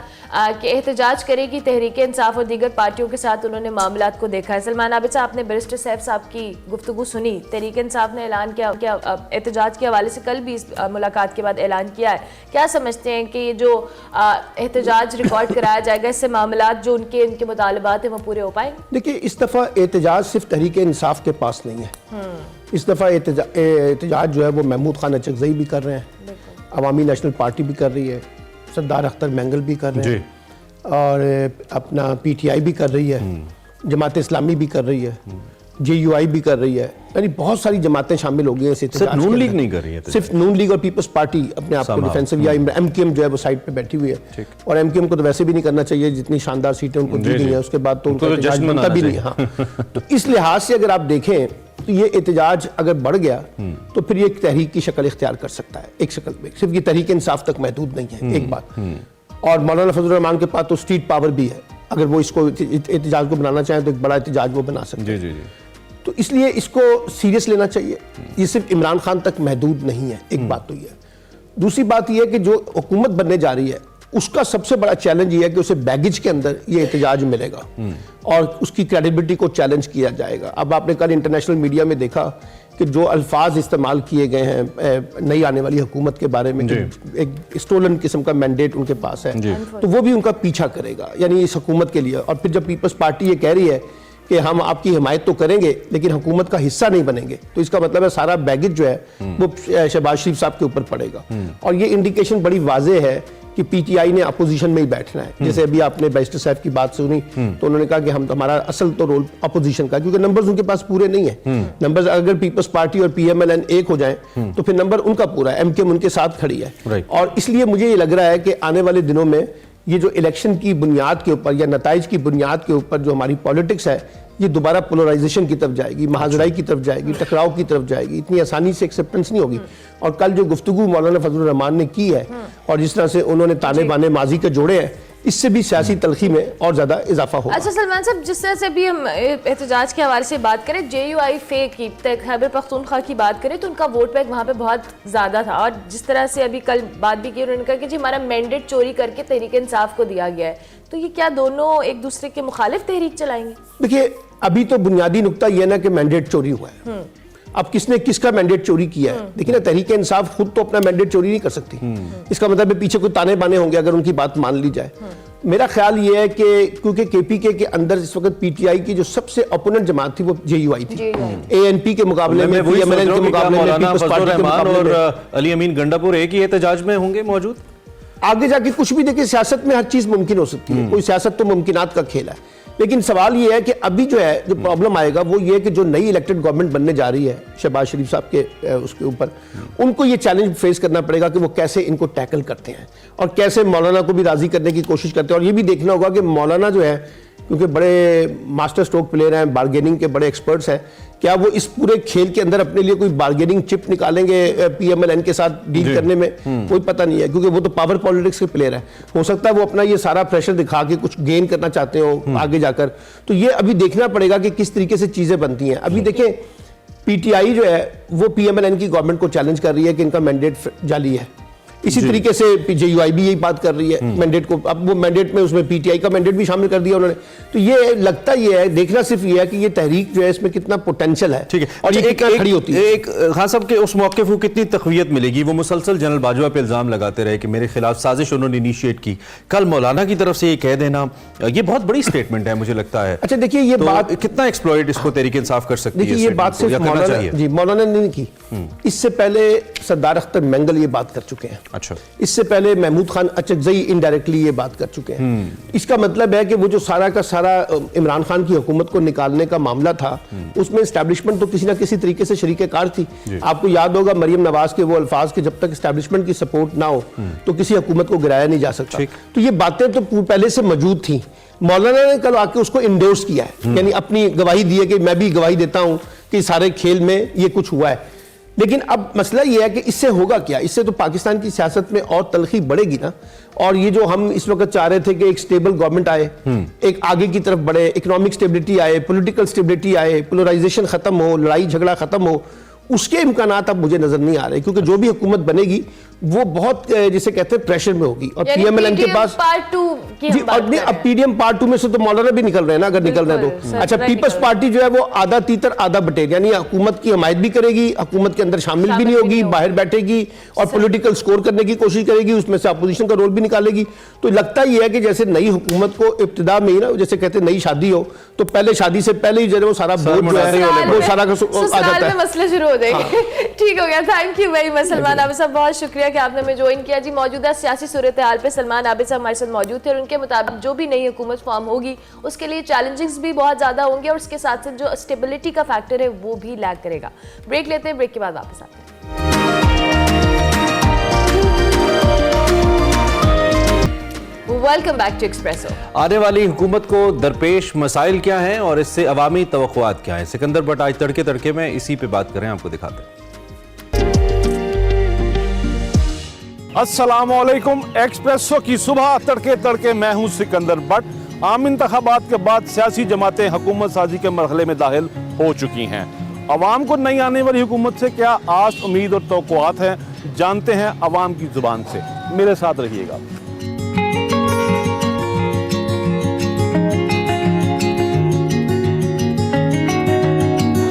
कि एहतजाज करेगी तहरीक इंसाफ और दीगर पार्टियों के साथ उन्होंने मामलात को देखा है। सलमान आबिद साहब, आपने बैरिस्टर सैफ साहब की गुफ्तगू सुनी, तहरीक इंसाफ ने ऐलान किया एहतजाज के हवाले से कल भी मुलाकात के बाद ऐलान किया है। क्या समझते हैं कि ये जो एहतजाज रिकॉर्ड कराया जाएगा, इससे मामलात जो उनके मुतालबात हैं वो पूरे हो पाएंगे? देखिए, इस दफ़ा एहतजाज सिर्फ तहरीक इंसाफ के पास नहीं है। इस दफ़ा एहतजाज जो है वो महमूद खान अचकज़ई भी कर रहे हैं, अवामी नेशनल पार्टी भी कर रही है, सरदार अख्तर मैंगल भी कर रहे हैं और अपना पीटीआई भी कर रही है, जमात इस्लामी भी कर रही है, JUI भी कर रही है, यानी बहुत सारी जमातें शामिल हो गई हैं। सिर्फ नून लीग नहीं कर रही है, सिर्फ नून लीग और पीपल्स पार्टी अपने आप को डिफेंसिव, या MKM जो है वो साइड पे बैठी हुई है और MKM को तो वैसे भी नहीं करना चाहिए, जितनी शानदार सीटें उनको दी गई हैं उसके बाद तो उनको बनता भी नहीं। हाँ, तो इस लिहाज से अगर आप देखें तो ये एहतजाज अगर बढ़ गया तो फिर ये एक तहरीक की शक्ल इख्तियार कर सकता है, एक शक्ल में, सिर्फ ये तहरीक इंसाफ तक महदूद नहीं है, एक बात। और मौलाना फजल रहमान के पास तो स्ट्रीट पावर भी है, अगर वो इसको एहतजाज को बनाना चाहें तो एक बड़ा एहतजाज वो बना सकते हैं। तो इसलिए इसको सीरियस लेना चाहिए, ये सिर्फ इमरान खान तक महदूद नहीं है, एक बात तो ये है। दूसरी बात ये है कि जो हुकूमत बनने जा रही है उसका सबसे बड़ा चैलेंज ये है कि उसे बैगेज के अंदर ये एहतजाज मिलेगा और उसकी क्रेडिबिलिटी को चैलेंज किया जाएगा। अब आपने कल इंटरनेशनल मीडिया में देखा कि जो अल्फाज इस्तेमाल किए गए हैं नई आने वाली हुकूमत के बारे में, एक स्टोलन किस्म का मैंडेट उनके पास है, तो वो भी उनका पीछा करेगा यानी इस हुकूमत के लिए। और फिर जब पीपल्स पार्टी ये कह रही है कि हम आपकी हिमायत तो करेंगे लेकिन हुकूमत का हिस्सा नहीं बनेंगे, तो इसका मतलब है सारा बैगेज जो है वो शहबाज शरीफ साहब के ऊपर पड़ेगा। और ये इंडिकेशन बड़ी वाज़ेह है कि पीटीआई ने अपोजिशन में ही बैठना है। जैसे अभी आपने बैरिस्टर साहब की बात सुनी तो उन्होंने कहा कि हम हमारा असल तो रोल अपोजिशन का, क्योंकि नंबर्स उनके पास पूरे नहीं है। नंबर्स अगर पीपल्स पार्टी और पीएमएलएन एक हो जाएं तो फिर नंबर उनका पूरा है, एमकेएम उनके साथ खड़ी है। और इसलिए मुझे ये लग रहा है कि आने वाले दिनों में ये जो इलेक्शन की बुनियाद के ऊपर या नताइज की बुनियाद के ऊपर जो हमारी पॉलिटिक्स है ये दोबारा पोलराइजेशन की तरफ जाएगी, महाजराई की तरफ जाएगी, टकराव की तरफ जाएगी, इतनी आसानी से एक्सेप्टेंस नहीं होगी। और कल जो गुफ्तगू मौलाना फजलुर रहमान ने की है और जिस तरह से उन्होंने ताने बाने माजी के जोड़े हैं, इससे भी सियासी तलखी में और ज्यादा इजाफा होगा। अच्छा सलमान साहब, जिस तरह से अभी हम एहतजाज के हवाले से बात करें, JUI फेक की खैबर पख्तूनख्वा की बात करें तो उनका वोट बैंक वहाँ पे बहुत ज़्यादा था। और जिस तरह से अभी कल बात भी की उन्होंने कहा कि जी हमारा मैंडेट चोरी करके तहरीक इंसाफ को दिया गया है, तो ये क्या दोनों एक दूसरे के मुखालिफ तहरीक चलाएंगे? देखिए अभी तो बुनियादी नुकता यह ना कि मैंडेट चोरी हुआ है। अब किसने किसका मैंडेट चोरी किया है? देखिए ना, तहरीक इंसाफ खुद तो अपना मैंडेट चोरी नहीं कर सकती। इसका मतलब पीछे कोई ताने बाने होंगे अगर उनकी बात मान ली जाए। मेरा ख्याल ये है कि क्योंकि केपीके के अंदर इस वक्त पीटीआई की जो सबसे ओपोनेंट जमात थी वो JUI थी। ANP के मुकाबले में, PMLN के मुकाबले में, पीपल्स पार्टी के मुकाबले में और अली अमीन गंडापुर एक ही एहतजाज में होंगे मौजूद। आगे जाके कुछ भी देखिए, सियासत में हर चीज मुमकिन हो सकती है, कोई सियासत तो मुमकिनात का खेल है। लेकिन सवाल ये है कि अभी जो है जो प्रॉब्लम आएगा वो ये है कि जो नई इलेक्टेड गवर्नमेंट बनने जा रही है शहबाज शरीफ साहब के उसके ऊपर, उनको ये चैलेंज फेस करना पड़ेगा कि वो कैसे इनको टैकल करते हैं और कैसे मौलाना को भी राजी करने की कोशिश करते हैं। और ये भी देखना होगा कि मौलाना जो है, क्योंकि बड़े मास्टर स्ट्रोक प्लेयर हैं, बार्गेनिंग के बड़े एक्सपर्ट्स हैं, क्या वो इस पूरे खेल के अंदर अपने लिए कोई बार्गेनिंग चिप निकालेंगे PMLN के साथ डील करने में? कोई पता नहीं है, क्योंकि वो तो पावर पॉलिटिक्स के प्लेयर है। हो सकता है वो अपना ये सारा प्रेशर दिखा के कुछ गेन करना चाहते हो आगे जाकर। तो ये अभी देखना पड़ेगा कि किस तरीके से चीजें बनती हैं। अभी देखें पीटीआई जो है वो PMLN की गवर्नमेंट को चैलेंज कर रही है कि इनका मैंडेट जाली है। इसी तरीके से JUI भी यही बात कर रही है मैंडेट को। अब वो मैंडेट में उसमें पीटीआई का मैंडेट भी शामिल कर दिया उन्होंने। तो ये लगता ये है, देखना सिर्फ ये है कि ये तहरीक जो है इसमें कितना पोटेंशियल है। ठीक है, और ये कितना खड़ी होती है। एक खान साहब के उस मौके को कितनी तकवीयत मिलेगी? वो मुसलसल जनरल बाजवा पे इल्जाम लगाते रहे कि मेरे खिलाफ साजिश उन्होंने इनिशिएट की। कल मौलाना की तरफ से ये कह देना, ये बहुत बड़ी स्टेटमेंट है मुझे लगता है। अच्छा देखिए, ये बात कितना एक्सप्लॉइट इसको तहरीक इंसाफ कर सकती है? देखिए ये बात सिर्फ मौलाना ने नहीं की, इससे पहले सरदार अख्तर मैंगल ये बात कर चुके हैं। अच्छा, इससे पहले महमूद खान अचकजई इनडायरेक्टली ये बात कर चुके हैं। इसका मतलब है कि वो जो सारा का सारा इमरान खान की हुकूमत को निकालने का मामला था, उसमें एस्टैब्लिशमेंट तो किसी ना किसी तरीके से शरीक-ए-कार थी। आपको याद होगा मरियम नवाज के वो अल्फाज के, जब तक एस्टैब्लिशमेंट की सपोर्ट ना हो तो किसी हुकूमत को गिराया नहीं जा सकता। तो ये बातें तो पहले से मौजूद थी। मौलाना ने कल आके उसको इंडोर्स किया है, यानी अपनी गवाही दी है कि मैं भी गवाही देता हूं कि सारे खेल में ये कुछ हुआ है। लेकिन अब मसला ये है कि इससे होगा क्या? इससे तो पाकिस्तान की सियासत में और तलखी बढ़ेगी ना। और ये जो हम इस वक्त चाह रहे थे कि एक स्टेबल गवर्नमेंट आए, एक आगे की तरफ बढ़े, इकोनॉमिक स्टेबिलिटी आए, पॉलिटिकल स्टेबिलिटी आए, पोलराइजेशन खत्म हो, लड़ाई झगड़ा खत्म हो, उसके इम्कानात अब मुझे नजर नहीं आ रहे। क्योंकि जो भी हुकूमत बनेगी वो बहुत जिसे कहते हैं प्रेशर में होगी। और PMLN के पास पार्ट 2 की जी, और अब PDM पार्ट 2 में से तो मौलाना भी निकल रहे हैं ना, अगर निकल रहे हैं तो। अच्छा, पीपल्स पार्टी जो है वो आधा तीतर आधा बटेर, यानी हुकूमत की हमायत भी करेगी, हुकूमत के अंदर शामिल भी नहीं होगी, बाहर बैठेगी और पॉलिटिकल स्कोर करने की कोशिश करेगी, उसमें से अपोजिशन का रोल भी निकालेगी। तो लगता ही है कि जैसे नई हुकूमत को इब्तिदा में ही ना, जैसे कहते हैं नई शादी हो तो पहले शादी से पहले ही जो है वो सारा बोझ जो है वो सारा आ जाता है, मसले शुरू हो जाएंगे। ठीक हो गया, thank you very much Salman Abid साहब, बहुत शुक्रिया कि आपने हमें ज्वाइन किया जी। मौजूदा सियासी सूरत हाल पे सलमान आबिद साहब हमारे साथ मौजूद थे और उनके मुताबिक जो भी नई हुकूमत फॉर्म होगी उसके लिए चैलेंजेस भी बहुत ज़्यादा होंगे और उसके साथ साथ जो स्टेबिलिटी का फैक्टर है वो भी लैग करेगा। ब्रेक लेते हैं, ब्रेक के बाद वापस आते हैं। Welcome back to Expresso. आने वाली हुकूमत को दरपेश मसाइल क्या हैं और इससे अवामी तवक्कुआत क्या हैं? सिकंदर बट आज तड़के तड़के में इसी पे बात करें, आपको दिखाते हैं। अस्सलामुअलैकुम। एक्सप्रेसो की सुबह तड़के तड़के मैं हूं सिकंदर बट। आम इंतखाबात के बाद सियासी जमातें हुकूमत साजी के मरहले में दाखिल हो चुकी हैं। अवाम को नई आने वाली हुकूमत से क्या आस, उम्मीद और तवक्कुआत हैं, जानते हैं अवाम की जुबान से। मेरे साथ रहिएगा।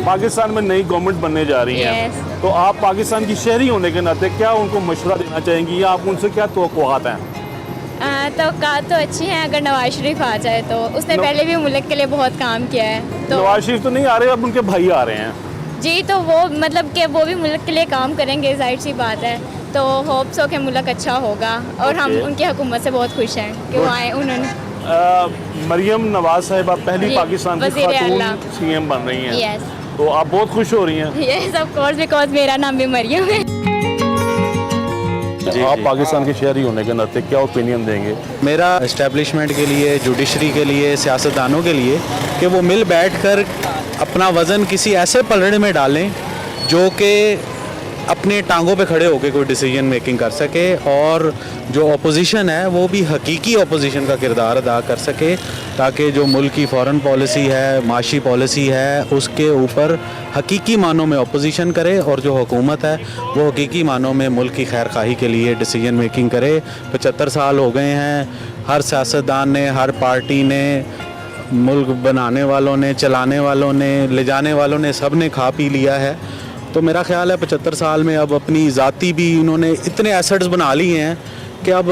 पाकिस्तान में नई गवर्नमेंट बनने जा रही है, Yes. तो आप पाकिस्तान की शहरी होने के नाते क्या उनको मशवरा देना चाहेंगी या आप उनसे क्या तवक्कुआत हैं? तो अच्छी हैं अगर नवाज शरीफ आ जाए तो। उसने पहले भी मुल्क के लिए बहुत काम किया है तो नवाज शरीफ तो नहीं आ रहे, अब उनके भाई आ रहे हैं। जी, तो वो मतलब कि वो भी मुल्क के लिए काम करेंगे, जाहिर सी बात है। तो होप्स हो कि मुल्क अच्छा होगा और हम Okay. उनकी हुकूमत से बहुत खुश हैं कि वो Good. आए। उन्होंने मरियम नवाज साहिबा पहली जी, पाकिस्तान की वज़ीर खातून आला। सीएम बन रही हैं, यस तो आप बहुत खुश हो रही हैं। यस ऑफ कोर्स, बिकॉज मेरा नाम भी मरियम है। आप पाकिस्तान के शहरी होने के नाते क्या ओपिनियन देंगे? मेरा इस्टेब्लिशमेंट के लिए, जुडिशरी के लिए, सियासतदानों के लिए कि वो मिल बैठकर अपना वज़न किसी ऐसे पलड़े में डालें जो कि अपने टांगों पे खड़े होकर कोई डिसीजन मेकिंग कर सके और जो अपोजिशन है वो भी हकीकी अपोजिशन का किरदार अदा कर सके, ताकि जो मुल्क की फ़ॉरेन पॉलिसी है, माशी पॉलिसी है, उसके ऊपर हकीकी मानों में अपोजिशन करे और जो हुकूमत है वो हकीकी मानों में मुल्क की खैर खाही के लिए डिसीजन मेकिंग करे। 75 साल हो गए हैं, हर सियासतदान ने, हर पार्टी ने, मुल्क बनाने वालों ने, चलाने वालों ने, ले जाने वालों ने, सब ने खा पी लिया है। तो मेरा ख्याल है 75 साल में अब अपनी ज़ाती भी इन्होंने इतने एसेट्स बना लिए हैं कि अब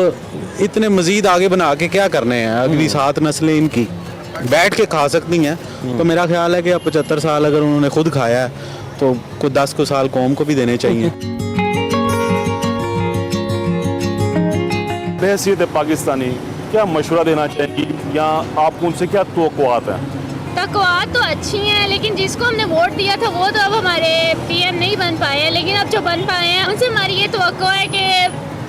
इतने मज़ीद आगे बना के क्या करने हैं। अगली 7 नस्लें इनकी बैठ के खा सकती हैं। तो मेरा ख्याल है कि अब 75 साल अगर उन्होंने खुद खाया है तो कुछ 10 को साल कौम को भी देने चाहिए। बहसीत पाकिस्तानी क्या मशवरा देना चाहेंगी या आप उनसे क्या तवक्कुआत हैं? तकवात तो अच्छी हैं, लेकिन जिसको हमने वोट दिया था वो तो अब हमारे पीएम नहीं बन पाए हैं, लेकिन अब जो बन पाए हैं उनसे हमारी ये तवक्को है कि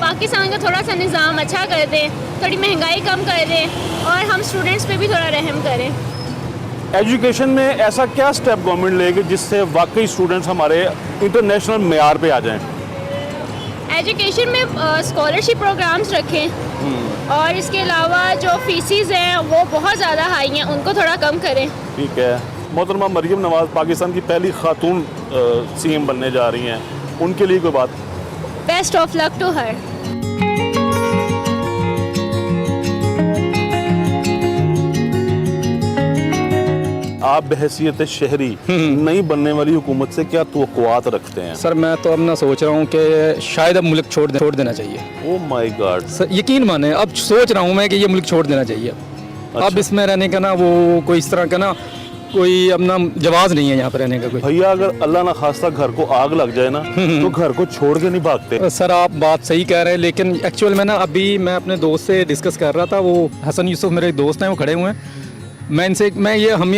पाकिस्तान का थोड़ा सा निज़ाम अच्छा कर दें, थोड़ी महंगाई कम कर दें और हम स्टूडेंट्स पे भी थोड़ा रहम करें। एजुकेशन में ऐसा क्या स्टेप गवर्नमेंट लेगी जिससे वाकई स्टूडेंट्स हमारे इंटरनेशनल मेयार पे आ जाएं? एजुकेशन में स्कॉलरशिप प्रोग्राम्स रखें और इसके अलावा जो फीसिस हैं वो बहुत ज़्यादा हाई हैं, उनको थोड़ा कम करें। ठीक है। मोहतरमा मरियम नवाज पाकिस्तान की पहली खातून सीएम बनने जा रही हैं, उनके लिए कोई बात? Best of luck to her. आप बहसीत शहरी नई बनने वाली हुकूमत से क्या तवक्कुआत रखते हैं? सर मैं तो अब ना सोच रहा हूँ कि शायद अब मुल्क छोड़ देना चाहिए। Oh my God. सर यकीन माने अब सोच रहा हूँ मैं कि ये मुल्क छोड़ देना चाहिए। अब इसमें रहने का ना वो कोई इस तरह का ना कोई अब ना जवाब नहीं है यहाँ पर रहने का कोई। भैया अगर अल्लाह ना खास्ता घर को आग लग जाए ना तो घर को छोड़ के नहीं भागते। सर आप बात सही कह रहे हैं, लेकिन एक्चुअल में ना अभी मैं अपने दोस्त से डिस्कस कर रहा था, वो हसन यूसुफ मेरे दोस्त हैं, वो खड़े हुए हैं। मैं इनसे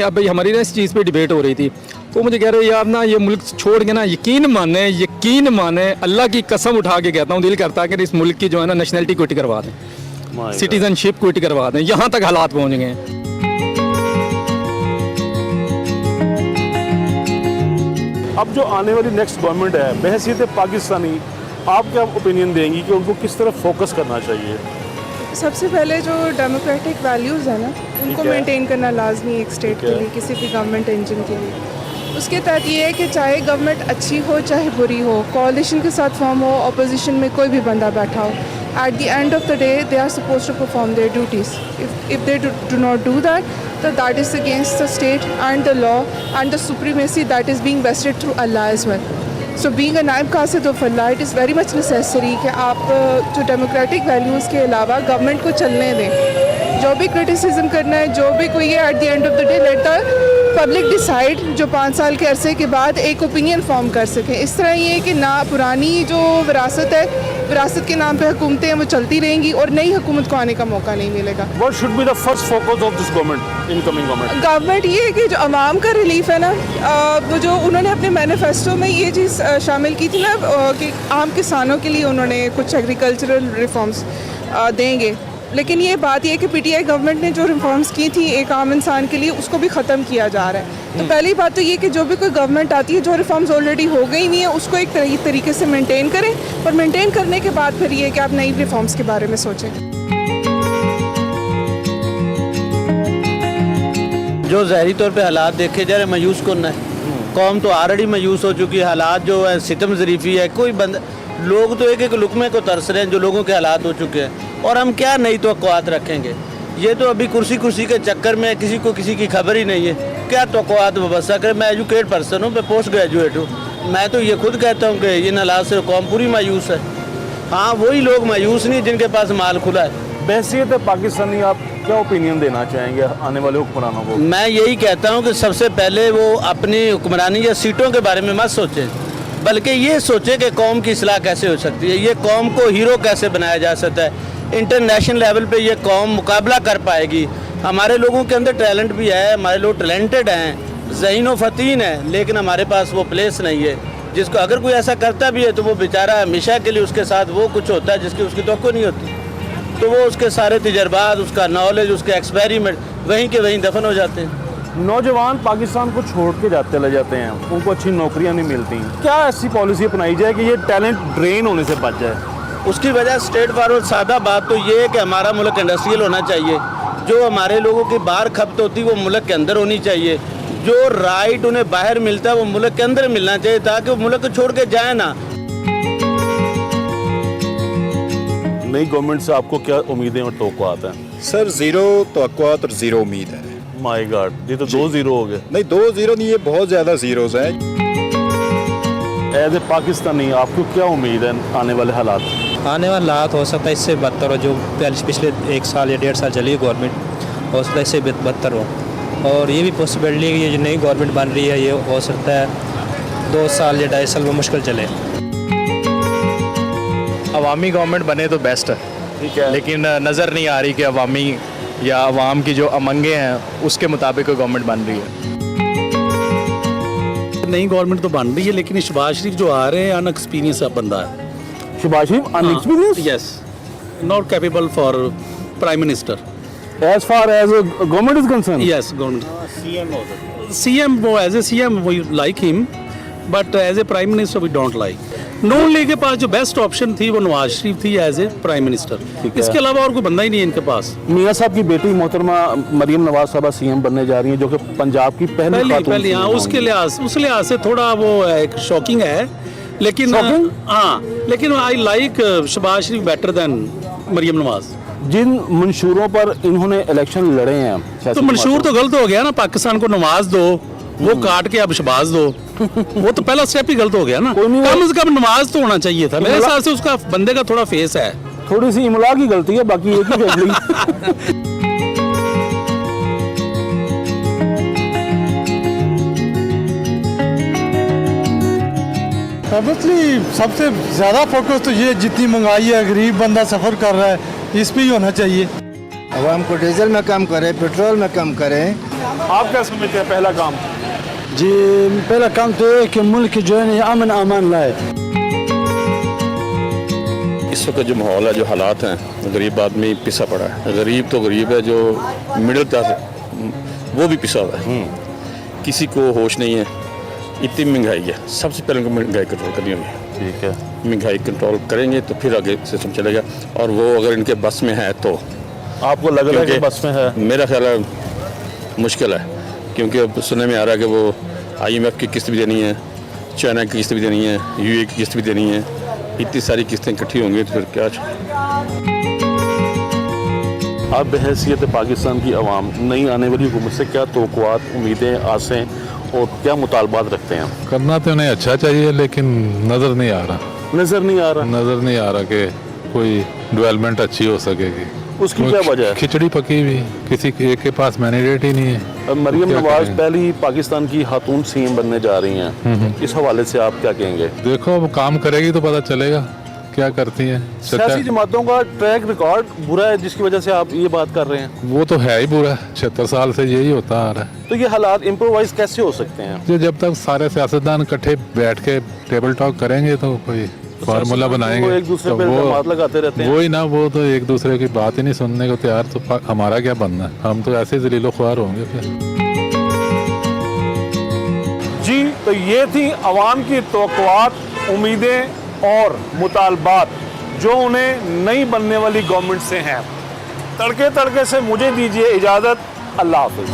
अभी हमारी ना इस चीज़ पे डिबेट हो रही थी, तो मुझे कह रहे यार ना ये मुल्क छोड़ के ना यकीन माने अल्लाह की कसम उठा के कहता हूँ, दिल करता है कि इस मुल्क की जो है ना नेशनलिटी क्विट करवा दें, सिटीजनशिप क्विट करवा दें। यहाँ तक हालात पहुँच गए हैं। अब जो आने वाली नेक्स्ट गवर्नमेंट है बहसीत पाकिस्तानी, आप क्या ओपिनियन देंगी कि उनको किस तरफ फोकस करना चाहिए? सबसे पहले जो डेमोक्रेटिक वैल्यूज़ है ना उनको है। मेंटेन करना लाजमी है एक स्टेट के लिए, किसी भी गवर्नमेंट इंजन के लिए। उसके तहत ये है कि चाहे गवर्नमेंट अच्छी हो चाहे बुरी हो, कोalition के साथ फॉर्म हो, अपोजिशन में कोई भी बंदा बैठा हो, at the end of the day they are suppose to perform their duties. If they do not do that तो that is against the state and the law and the supremacy that is being vested through Allah as well. So being a नाइब कासिद of Allah, it is very much necessary कि आप जो democratic values के अलावा government को चलने दें। जो भी क्रिटिसिज्म करना है, जो भी कोई है, eight the end of the day let the public decide, जो 5 साल के अरसे के बाद एक ओपिनियन फॉर्म कर सकें। इस तरह ये है कि ना पुरानी जो विरासत है, विरासत के नाम पे हुकूमतें हैं वो चलती रहेंगी और नई हुकूमत को आने का मौका नहीं मिलेगा। What should be the first focus of this government, incoming government? Government ये है कि जो आवाम का रिलीफ है ना, वो जो उन्होंने अपने मैनिफेस्टो में ये चीज़ शामिल की थी ना कि आम किसानों के लिए उन्होंने कुछ एग्रीकल्चरल रिफॉर्म्स देंगे, लेकिन ये बात ये है कि पीटीआई गवर्नमेंट ने जो रिफॉर्म्स की थी एक आम इंसान के लिए, उसको भी ख़त्म किया जा रहा है। तो पहली बात तो ये कि जो भी कोई गवर्नमेंट आती है, जो रिफॉर्म्स ऑलरेडी हो गई हुई हैं उसको एक तरीके से मेंटेन करें, और मेंटेन करने के बाद फिर ये कि आप नई रिफॉर्म्स के बारे में सोचें। जो ज़ाहिरी तौर पे हालात देखे जा रहे मायूस कौन है, कौम तो ऑलरेडी मायूस हो चुकी है। हालात जो है सितम ज़रीफ़ी है, कोई बंद लोग तो एक लुकमे को तरस रहे हैं जो लोगों के हालात हो चुके हैं, और हम क्या नई तवक्कुआत रखेंगे। ये तो अभी कुर्सी के चक्कर में किसी को किसी की खबर ही नहीं है। क्या तवक्कुआत वबस्ता करें। मैं एजुकेट पर्सन हूँ, मैं पोस्ट ग्रेजुएट हूँ। मैं तो ये खुद कहता हूँ कि इन हालात से कौम पूरी मायूस है। हाँ, वही लोग मायूस नहीं जिनके पास माल खुला है। बहसीत पाकिस्तानी आप क्या ओपिनियन देना चाहेंगे आने वाले हुक्मरानों को? मैं यही कहता हूँ कि सबसे पहले वो अपनी हुक्मरानी या सीटों के बारे में मत सोचें, बल्कि ये सोचें कि कौम की इस्लाह कैसे हो सकती है, ये कौम को हीरो कैसे बनाया जा सकता है। इंटरनेशनल लेवल पे ये कौम मुकाबला कर पाएगी। हमारे लोगों के अंदर टैलेंट भी है, हमारे लोग टैलेंटेड हैं, ज़हीन व फ़तीन है, लेकिन हमारे पास वो प्लेस नहीं है जिसको अगर कोई ऐसा करता भी है तो वो बेचारा हमेशा के लिए उसके साथ वो कुछ होता है जिसकी उसकी तवक्को नहीं होती। तो वो उसके सारे तजर्बात, उसका नॉलेज, उसके एक्सपेरिमेंट वहीं के वहीं दफन हो जाते हैं। नौजवान पाकिस्तान को छोड़ के चले जाते हैं, उनको अच्छी नौकरियां नहीं मिलती। क्या ऐसी पॉलिसी अपनाई जाए कि ये टैलेंट ड्रेन होने से बच जाए? उसकी वजह स्ट्रेट फॉरवर्ड सादा बात तो ये है कि हमारा मुल्क इंडस्ट्रियल होना चाहिए। जो हमारे लोगों की बाहर खपत होती है वो मुल्क के अंदर होनी चाहिए। जो राइट उन्हें बाहर मिलता है वो मुल्क के अंदर मिलना चाहिए, ताकि वो मुल्क को छोड़ के जाए ना। नई गवर्नमेंट से आपको क्या उम्मीदें और तवक्कुआत हैं? सर ज़ीरो तवक्कुआत और ज़ीरो उम्मीद है। माय गॉड, ये तो 2 0 हो गए। नहीं, 2 0 नहीं, ये बहुत ज़्यादा ज़ीरोज़ हैं। एज ए पाकिस्तानी आपको क्या उम्मीद है आने वाले हालात? आने वाला हालात हो सकता है इससे बदतर हो। जो पिछले 1 साल या 1.5 साल चली है गवर्नमेंट, हो सकता है इससे बदतर हो। और ये भी पॉसिबिलिटी है कि ये जो नई गवर्नमेंट बन रही है ये हो सकता है 2 साल या 2.5 साल में मुश्किल चले। अवामी गवर्नमेंट बने तो बेस्ट है, ठीक है, लेकिन नज़र नहीं आ रही कि अवामी या अवाम की जो अमंगे हैं उसके मुताबिक गवर्नमेंट बन रही है। नई गवर्नमेंट तो बन रही है, लेकिन शहबाज शरीफ जो आ रहे हैं अनएक्सपीरियंस बंदा है। Shahbaz Sharif inexperience? Yes, not capable for prime minister as far as government is concern. Yes, government CM वो as a CM we like him, but as a prime minister we don't like. Noon League के पास जो best option थी वो नवाज शरीफ थी as a prime minister. इसके अलावा और कोई बंदा ही नहीं है इनके पास। मियां साहब की बेटी मोहतरमा मरियम नवाज साहबा सीएम बनने जा रही हैं, जो कि पंजाब की पहली हाँ, उस लिहाज से थोड़ा वो एक शॉकिंग है, लेकिन हाँ, लेकिन I like Shahbaz Sharif better than Maryam Nawaz. जिन मंशूरों पर इन्होंने इलेक्शन लड़े हैं, तो मंशूर तो गलत हो गया ना। पाकिस्तान को नवाज दो, वो काट के अब शहबाज दो, वो तो पहला स्टेप ही गलत हो गया ना। कम से कम नवाज तो होना चाहिए था। मेरे हिसाब से उसका बंदे का थोड़ा फेस है, थोड़ी सी इमला की गलती है, बाकी एक ही फैसली। ऑब्वियसली सबसे ज़्यादा फोकस तो ये जितनी महंगाई है, गरीब बंदा सफ़र कर रहा है, इस पे ही होना चाहिए। आवाम को डीजल में कम करें, पेट्रोल में कम करें। आप क्या समझते हैं पहला काम? जी, पहला काम तो है कि मुल्क जो है अमन अमान लाए। इस वक्त जो माहौल है, जो हालात हैं, गरीब आदमी पिसा पड़ा है। गरीब तो गरीब है, जो मिडिल क्लास वो भी पिसा हुआ है। किसी को होश नहीं है, इतनी महंगाई है। सबसे पहले उनको महंगाई कंट्रोल करनी होगी। ठीक है, महंगाई कंट्रोल करेंगे तो फिर आगे सिस्टम चलेगा। और वो अगर इनके बस में है तो आपको लग रहा है कि बस में है? मेरा ख्याल है मुश्किल है, क्योंकि अब सुनने में आ रहा है कि वो IMF की किस्त भी देनी है, चाइना की किस्त भी देनी है, UAE की किस्त भी देनी है। इतनी सारी किस्तें इकट्ठी होंगी तो फिर क्या? आप बहैसियत पाकिस्तान की आवाम नई आने वाली हुकूमत से क्या तवक्कुआत, उम्मीदें, आसें और क्या मुतालबात रखते हैं? करना तो उन्हें अच्छा चाहिए, लेकिन नज़र नहीं आ रहा नज़र नहीं आ रहा कि कोई डेवलपमेंट अच्छी हो सकेगी। उसकी क्या वजह है? खिचड़ी पकी हुई, किसी एक के पास मैंडेट ही नहीं है। मरियम नवाज पहली पाकिस्तान की खातून सीएम बनने जा रही हैं, इस हवाले से आप क्या कहेंगे? देखो, अब काम करेगी तो पता चलेगा क्या करती हैं। सियासी जमातों का ट्रैक रिकॉर्ड बुरा है, जिसकी वजह से आप ये बात कर रहे हैं। वो तो है ही बुरा, 76 साल से यही होता आ रहा है। तो ये हालात इम्प्रोवाइज कैसे हो सकते हैं? जब तक सारे सियासतदान इकट्ठे बैठ के टेबल टॉक करेंगे तो कोई फार्मूला बनाएंगे। एक दूसरे पे इल्जामात लगाते रहते हैं। वही ना, वो तो एक दूसरे की बात ही नहीं सुनने को तैयार, तो हमारा क्या बनना है? हम तो ऐसे जलीलो ख्वार होंगे फिर। जी, तो ये थी अवाम की तवक्कुआत, उम्मीदें और मुतालबात जो उन्हें नई बनने वाली गवर्नमेंट से हैं। तड़के तड़के से मुझे दीजिए इजाज़त। अल्लाह हाफ़िज़।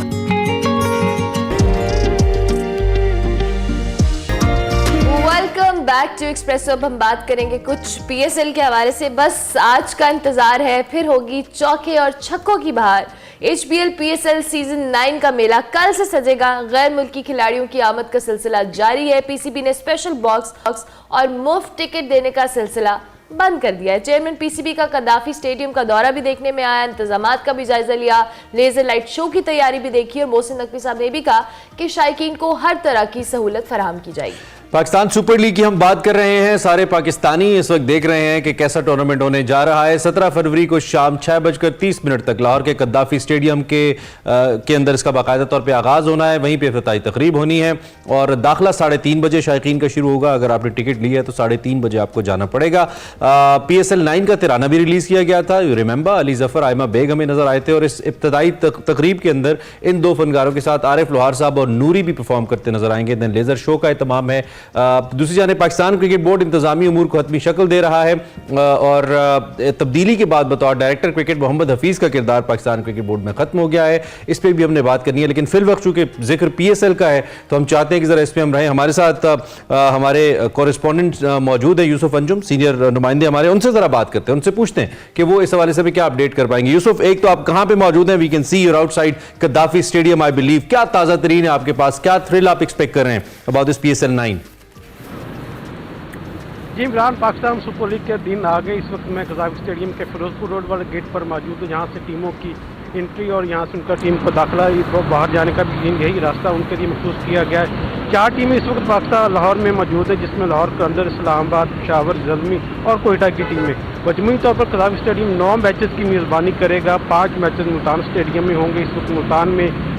Welcome back to Expresso. अब हम बात करेंगे कुछ PSL के हवाले से। बस आज का इंतजार है, फिर होगी चौके और छक्कों की बहार। HBL PSL सीजन 9 का मेला कल से सजेगा। गैर मुल्की खिलाड़ियों की आमद का सिलसिला जारी है। PCB ने स्पेशल बॉक्स और मुफ्त टिकट देने का सिलसिला बंद कर दिया है। चेयरमैन PCB का कद्दाफी स्टेडियम का दौरा भी देखने में आया, इंतजामात का भी जायजा लिया, लेजर लाइट शो की तैयारी भी देखी और मोहसिन नकवी साहब ने भी कहा कि शायकीन को हर तरह की सहूलत फराहम की जाएगी। पाकिस्तान सुपर लीग की हम बात कर रहे हैं। सारे पाकिस्तानी इस वक्त देख रहे हैं कि कैसा टूर्नामेंट होने जा रहा है। 17 फरवरी को शाम 6:30 तक लाहौर के कद्दाफी स्टेडियम के अंदर इसका बाकायदा तौर पे आगाज होना है। वहीं पे इफ्तिताही तकरीब होनी है और दाखिला 3:30 बजे शायकीन का शुरू होगा। अगर आपने टिकट ली है तो 3:30 बजे आपको जाना पड़ेगा। PSL 9 का तिराना भी रिलीज किया गया था। यू रिमेंबर, अली जफर, आयमा बेग हमें नजर आए थे और इस इफ्तिताई तकरीब के अंदर इन दो फनकारों के साथ आरिफ लोहार साहब और नूरी भी परफॉर्म करते नजर आएंगे। देन लेजर शो का एहतमाम है। दूसरी जानिब पाकिस्तान क्रिकेट बोर्ड इंतजामी उमूर को हतमी शक्ल दे रहा है और तब्दीली के बाद बतौर डायरेक्टर क्रिकेट मोहम्मद हफीज का किरदार पाकिस्तान क्रिकेट बोर्ड में खत्म हो गया है। इस पर भी हमने बात करनी है, लेकिन फिल वक्त चूंकि जिक्र PSL का है तो हम चाहते हैं कि जरा इसमें हम रहें। हमारे साथ हमारे कॉरेस्पॉन्डेंट मौजूद है यूसुफ अंजुम, सीनियर नुमाइंदे हमारे, उनसे जरा बात करते हैं, उनसे पूछते हैं कि वो इस हवाले से भी क्या अपडेट कर पाएंगे। यूसुफ, एक तो आप कहां पे मौजूद हैं? We can see you're outside Gaddafi stadium I believe. क्या ताजा तरीन है आपके पास? क्या थ्रिल आप एक्सपेक्ट कर रहे हैं अबाउट दिस PSL 9? जी इमरान, पाकिस्तान सुपर लीग के दिन आ गए। इस वक्त मैं कद्दाफी स्टेडियम के फिरोजपुर रोड वाले गेट पर मौजूद हूँ, जहाँ से टीमों की एंट्री और यहाँ से उनका टीम को दाखिला, बाहर जाने का भी यही रास्ता उनके लिए महसूस किया गया है। 4 टीमें इस वक्त पाकिस्तान लाहौर में मौजूद है, जिसमें लाहौर के अंदर इस्लामाबाद, पेशावर, ज़ल्मी और कोयटा की टीमें। मजमूई तौर पर कद्दाफी स्टेडियम 9 मैचेस की मेज़बानी करेगा। 5 मैचेस मुल्तान स्टेडियम में होंगे। इस वक्त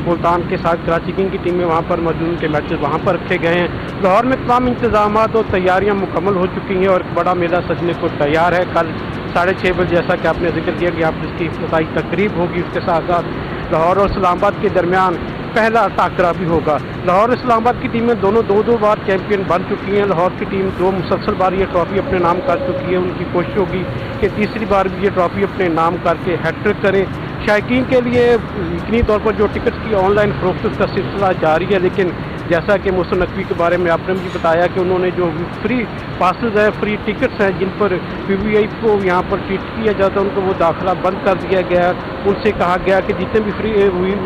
मुल्तान के साथ कराची किंग की टीमें वहाँ पर मौजूद, उनके मैचेस वहाँ पर रखे गए हैं। लाहौर में तमाम इंतजाम और तैयारियाँ मुकम्मल हो चुकी हैं और एक बड़ा मेला सजने को तैयार है। कल 6:30 बजे, जैसा कि आपने जिक्र किया कि आप इसकी इफ्तिताई तकरीब होगी, उसके साथ साथ लाहौर और इस्लामाबाद के दरमियान पहला टाकरा भी होगा। लाहौर इस्लामाबाद की टीमें दोनों 2-2 बार चैंपियन बन चुकी हैं। लाहौर की टीम 2 मुसलसल बार ये ट्रॉफी अपने नाम कर चुकी है। उनकी कोशिश होगी कि तीसरी बार भी ये ट्रॉफी अपने नाम करके हैट्रिक करें। शायकीन के लिए यकीनी तौर पर जो टिकट्स की ऑनलाइन फरोख्त का सिलसिला जारी है, लेकिन जैसा कि मोहसिन नकवी के बारे में आपने भी बताया कि उन्होंने जो फ्री पासेस है, फ्री टिकट्स हैं, जिन पर PVI को यहाँ पर ट्रीट किया जाता है, उनको वो दाखिला बंद कर दिया गया। उनसे कहा गया कि जितने भी फ्री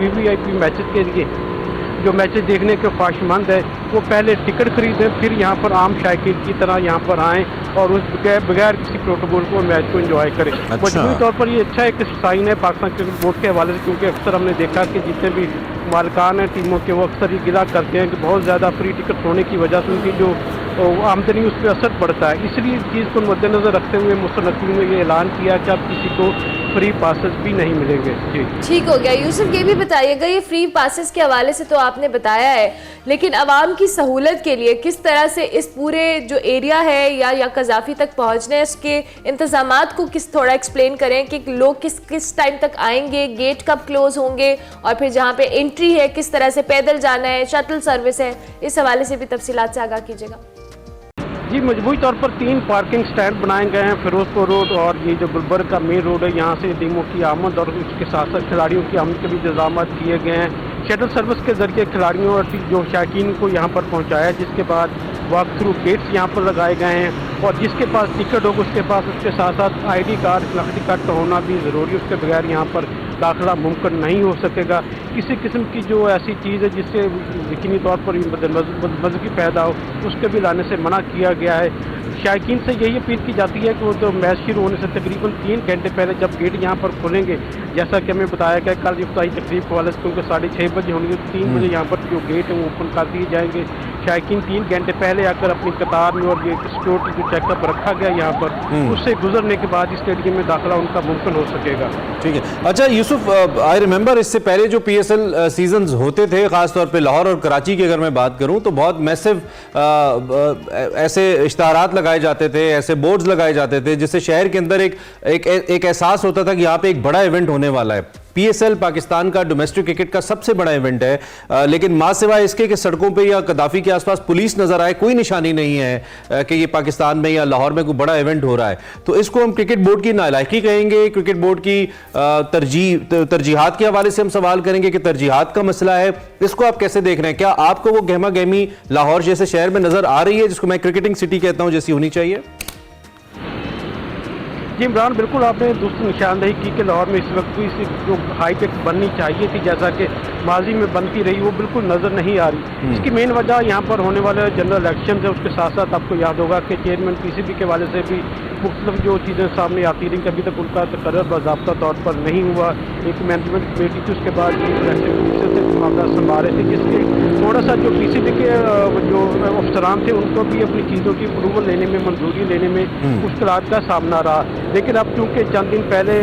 VVIP मैचेस के लिए जो मैचेस देखने के ख्वाहिशमंद है वो पहले टिकट खरीदें, फिर यहाँ पर आम शायकीन की तरह यहाँ पर आएँ और उस बगैर किसी प्रोटोकॉल को मैच को एंजॉय करें। मजबूरी तौर पर ये अच्छा एक साइन है पाकिस्तान क्रिकेट बोर्ड के हवाले से, क्योंकि अक्सर हमने देखा कि जितने भी मालिकान हैं टीमों के, वो अक्सर ये गिला करते हैं कि बहुत ज़्यादा फ्री टिकट होने की वजह से उनकी जो आमदनी उस पर असर पड़ता है। इसलिए इस चीज़ को मद्देनजर रखते हुए मोहसिन नकवी ने ये ऐलान किया कि अब किसी को फ्री पासेस भी नहीं मिलेंगे। जी ठीक हो गया। यूसुफ, ये भी बताइएगा, ये फ्री पासेस के हवाले से तो आपने बताया है, लेकिन आवाम की सहूलत के लिए किस तरह से इस पूरे जो एरिया है या कज़ाफी तक पहुंचने हैं, उसके इंतजामात को किस थोड़ा एक्सप्लेन करें कि लोग किस टाइम तक आएंगे, गेट कब क्लोज होंगे और फिर जहाँ पे एंट्री है किस तरह से पैदल जाना है, शटल सर्विस है, इस हवाले से भी तफसीलात से आगाह कीजिएगा। जी, मजबूरी तौर पर 3 पार्किंग स्टैंड बनाए गए हैं। फिरोजपुर रोड और ये जो गुलबर्ग का मेन रोड है, यहाँ से टीमों की आमद और उसके साथ साथ खिलाड़ियों की आमद के भी इंतजाम किए गए हैं। शटल सर्विस के जरिए खिलाड़ियों और जो शायकीन को यहाँ पर पहुँचाया, जिसके बाद वॉक थ्रू गेट्स यहाँ पर लगाए गए हैं और जिसके पास टिकट होगा उसके पास उसके साथ साथ ID कार्ड, शनाख्ती कार्ड का होना भी ज़रूरी है। उसके बगैर यहाँ पर दाखिला मुमकिन नहीं हो सकेगा। किसी किस्म की जो ऐसी चीज़ है जिससे यकीनी तौर पर मज़गी पैदा हो, उसके भी लाने से मना किया गया है। शायकीन से यही अपील की जाती है कि वो तो मैच शुरू होने से तकरीबन 3 घंटे पहले जब गेट यहाँ पर खुलेंगे, जैसा कि हमें बताया गया कल इफ्ताही तकरीब के वाले से, क्योंकि 6:30 बजे होंगे, 3 बजे यहाँ पर जो गेट है वो ओपन कर दिए जाएंगे। शायकीन 3 घंटे पहले आकर अपनी कतार में और ये सिक्योरिटी जो चेकअप रखा गया यहाँ पर, उससे गुजरने के बाद स्टेडियम में दाखिला उनका मुमकिन हो सकेगा। ठीक है। अच्छा यूसुफ, आई रिमेंबर इससे पहले जो PSL सीजन्स होते थे, खासतौर पे लाहौर और कराची की अगर मैं बात करूं तो बहुत मैसिव ऐसे इश्तहारात लगाए जाते थे, ऐसे बोर्ड्स लगाए जाते थे, जिससे शहर के अंदर एक एहसास होता था कि यहाँ पे एक बड़ा इवेंट होने वाला है। PSL पाकिस्तान का डोमेस्टिक क्रिकेट का सबसे बड़ा इवेंट है, लेकिन मां सिवाय इसके कि सड़कों पे या कद्दाफी के आसपास पुलिस नजर आए, कोई निशानी नहीं है कि ये पाकिस्तान में या लाहौर में कोई बड़ा इवेंट हो रहा है। तो इसको हम क्रिकेट बोर्ड की नालायकी कहेंगे, क्रिकेट बोर्ड की तरजीहात के हवाले से हम सवाल करेंगे कि तरजीहात का मसला है, इसको आप कैसे देख रहे हैं? क्या आपको वो गहमा गहमी लाहौर जैसे शहर में नजर आ रही है जिसको मैं क्रिकेटिंग सिटी कहता हूं, जैसी होनी चाहिए? जी इमरान, बिल्कुल आपने दूसरी निशानदेही की कि लाहौर में इस वक्त भी जो हाईटेक बननी चाहिए थी जैसा कि माजी में बनती रही, वो बिल्कुल नज़र नहीं आ रही। इसकी मेन वजह यहाँ पर होने वाले जनरल इलेक्शन है, उसके साथ साथ आपको याद होगा कि चेयरमैन पीसीबी के वाले से भी मुख्तलिफ जो चीज़ें सामने आती रहीं, कभी तक उनका तकर्रर बाज़ाब्ता तौर पर नहीं हुआ। एक मैनेजमेंट कमेटी थी, उसके बाद इलेक्शन से मामला संभाल रहे थे, जिसके थोड़ा सा जो पीसीबी के जो अफसरान थे उनको भी अपनी चीज़ों की अप्रूवल लेने में, मंजूरी लेने में मुश्किलात का सामना रहा। लेकिन अब चूँकि चंद दिन पहले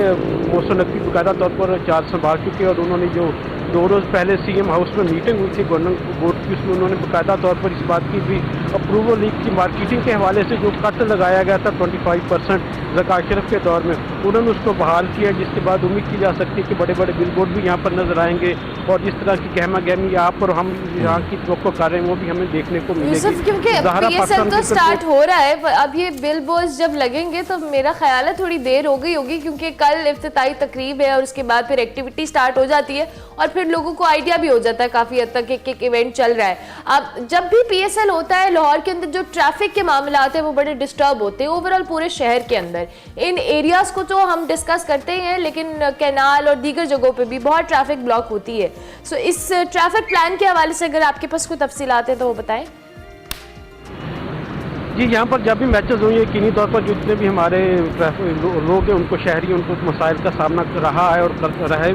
मोहसिन नकवी बाकायदा तौर पर चार्ज संभाल चुके और उन्होंने जो 2 रोज़ पहले सीएम हाउस में मीटिंग हुई थी गवर्नर बोर्ड की, उसमें उन्होंने बाकायदा तौर पर इस बात की भी अप्रूवल ली कि मार्केटिंग के हवाले से जो कट लगाया गया था 25% ज़कात शरीफ के दौर में, उन्होंने उसको बहाल किया, जिसके बाद उम्मीद की जा सकती है कि बड़े बड़े बिल बोर्ड भी यहाँ पर नजर आएंगे और जिस तरह की गहमा गहमी यहाँ पर हम यहाँ की तवक्को कर रहे हैं वो भी हमें देखने को मिलेगी। क्योंकि पीएसएल तो स्टार्ट हो रहा है, अब ये बिल बोर्ड जब लगेंगे तो मेरा ख्याल है थोड़ी देर हो गई होगी, क्योंकि कल इफ्तिताई तकरीब है और उसके बाद फिर एक्टिविटी स्टार्ट हो जाती है और फिर लोगों को आइडिया भी हो जाता है काफ़ी हद तक एक इवेंट चल रहा है। अब जब भी पीएसएल होता है लाहौर के अंदर जो ट्रैफिक के मामला आते हैं वो बड़े डिस्टर्ब होते हैं ओवरऑल पूरे शहर के अंदर। इन एरियाज़ को तो हम डिस्कस करते ही हैं, लेकिन कैनाल और दीगर जगहों पे भी बहुत ट्रैफिक ब्लॉक होती है। सो इस ट्रैफिक प्लान के हवाले से अगर आपके पास कोई तफसीलात हैं तो वो बताएं। जी यहाँ पर जब भी मैचेस हुए यकीनी तौर पर जितने भी हमारे लोग हैं उनको शहरी उनको मसाइल का सामना रहा है और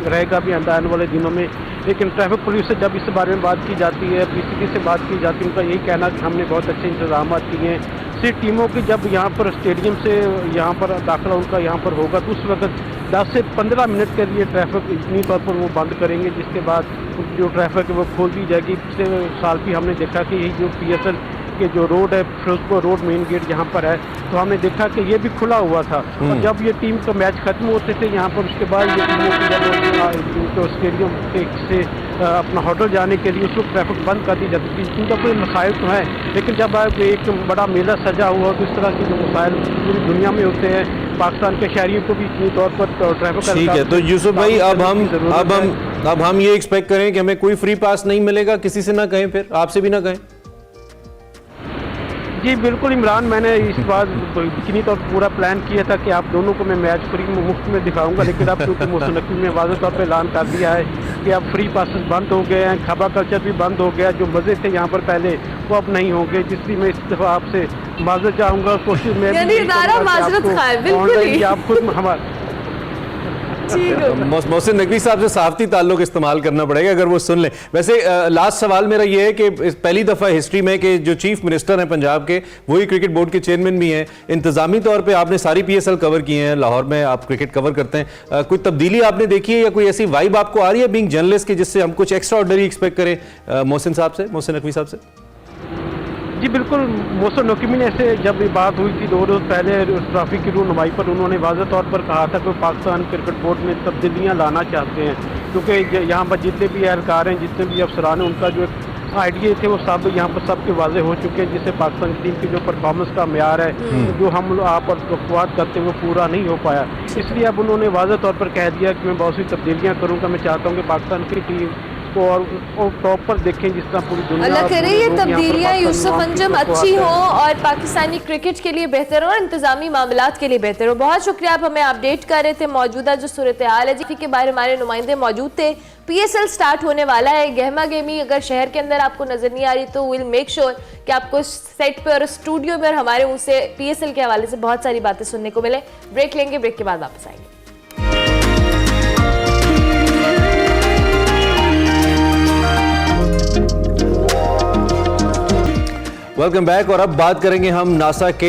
रहेगा भी आने वाले दिनों में। लेकिन ट्रैफिक पुलिस से जब इस बारे में बात की जाती है, पीसीबी से बात की जाती है, उनका यही कहना कि हमने बहुत अच्छे इंतजाम किए हैं। सिर्फ टीमों की जब यहाँ पर स्टेडियम से यहाँ पर दाखिला उनका यहाँ पर होगा तो उस वक्त 10 से 15 मिनट के लिए ट्रैफिक इतनी तौर पर वो बंद करेंगे, जिसके बाद जो ट्रैफिक है वो खोल दी जाएगी। पिछले साल भी हमने देखा कि यही जो पीएसएल के जो रोड है फिरोजपुर रोड मेन गेट यहाँ पर है, तो हमने देखा कि ये भी खुला हुआ था और जब ये टीम का मैच खत्म होते थे यहाँ पर, उसके बाद ये टीमों की जब स्टेडियम से अपना होटल जाने के लिए उसको ट्रैफिक बंद कर दी जाती थी। इनका कोई मसाइल तो है, लेकिन जब एक बड़ा मेला सजा हुआ तो इस तरह के जो मसाइल पूरी दुनिया में होते हैं, पाकिस्तान के शहरियों को भी इतनी तौर पर ट्रैफिक। ठीक है, तो यूसुफ भाई अब हम ये एक्सपेक्ट करें कि हमें कोई फ्री पास नहीं मिलेगा, किसी से ना कहें, फिर आपसे भी ना कहें। जी बिल्कुल इमरान, मैंने इस बार यकीनी तौर पर पूरा प्लान किया था कि आप दोनों को मैं मैच फ्री मुफ्त में दिखाऊंगा, लेकिन अब क्योंकि मोहसिन नकवी ने वाज़ेह तौर पर ऐलान कर दिया है कि अब फ्री पासेस बंद हो गए हैं, खबा कल्चर भी बंद हो गया, जो मज़े थे यहाँ पर पहले वो अब नहीं होंगे, जिसलिए मैं इस दफ़ा आपसे माज़रत चाहूँगा। कोशिश में आप खुद हमारे मोहसिन नकवी साहब से साफ्ती ताल्लुक इस्तेमाल करना पड़ेगा अगर वो सुन लें। वैसे लास्ट सवाल मेरा ये है कि पहली दफ़ा हिस्ट्री में कि जो चीफ मिनिस्टर हैं पंजाब के वही क्रिकेट बोर्ड के चेयरमैन भी हैं, इंतजामी तौर पे आपने सारी पीएसएल कवर किए हैं, लाहौर में आप क्रिकेट कवर करते हैं, कोई तब्दीली आपने देखी है या कोई ऐसी वाइब आपको आ रही है बीइंग जर्नलिस्ट की जिससे हम कुछ एक्स्ट्रा ऑर्डिनरी एक्सपेक्ट करें मोहसिन नकवी साहब से? जी बिल्कुल, मोहसिन नकवी ने से जब ये बात हुई थी 2 रोज़ पहले ट्रॉफी की रूनुमाई पर, उन्होंने वाज़ेह तौर पर कहा था कि पाकिस्तान क्रिकेट बोर्ड में तब्दीलियाँ लाना चाहते हैं, क्योंकि यहाँ पर जितने भी एहलकार हैं, जितने भी अफसरान हैं, उनका जो आइडिया थे वो सब यहाँ पर सबके वाज़ेह हो चुके हैं, जिससे पाकिस्तान की टीम की जो परफॉर्मेंस का म्यार है, जो हम आप वक़्त करते हैं वो पूरा नहीं हो पाया। इसलिए अब उन्होंने वाज़ेह तौर पर कह दिया कि मैं बहुत सी तब्दीलियाँ करूँगा। मैं चाहता हूँ कि पाकिस्तान की टीम और टॉप पर देखें जिस तरह पूरी दुनिया। अल्लाह करे ये तब्दीलियाँ यूसुफ अंजम अच्छी हो और पाकिस्तानी क्रिकेट के लिए बेहतर हो और इंतजामी मामलात के लिए बेहतर हो। बहुत शुक्रिया, आप हमें अपडेट कर रहे थे मौजूदा जो सूरत हाल है जिसके बारे में हमारे नुमाइंदे मौजूद थे। पीएसएल स्टार्ट होने वाला है, गहमा गहमी अगर शहर के अंदर आपको नजर नहीं आ रही तो विल मेक श्योर कि आपको सेट पे और स्टूडियो में और हमारे मुंह से पीएसएल के हवाले से बहुत सारी बातें सुनने को मिले। ब्रेक लेंगे, ब्रेक के बाद वापस आएंगे। Welcome back. और अब बात करेंगे हम नासा के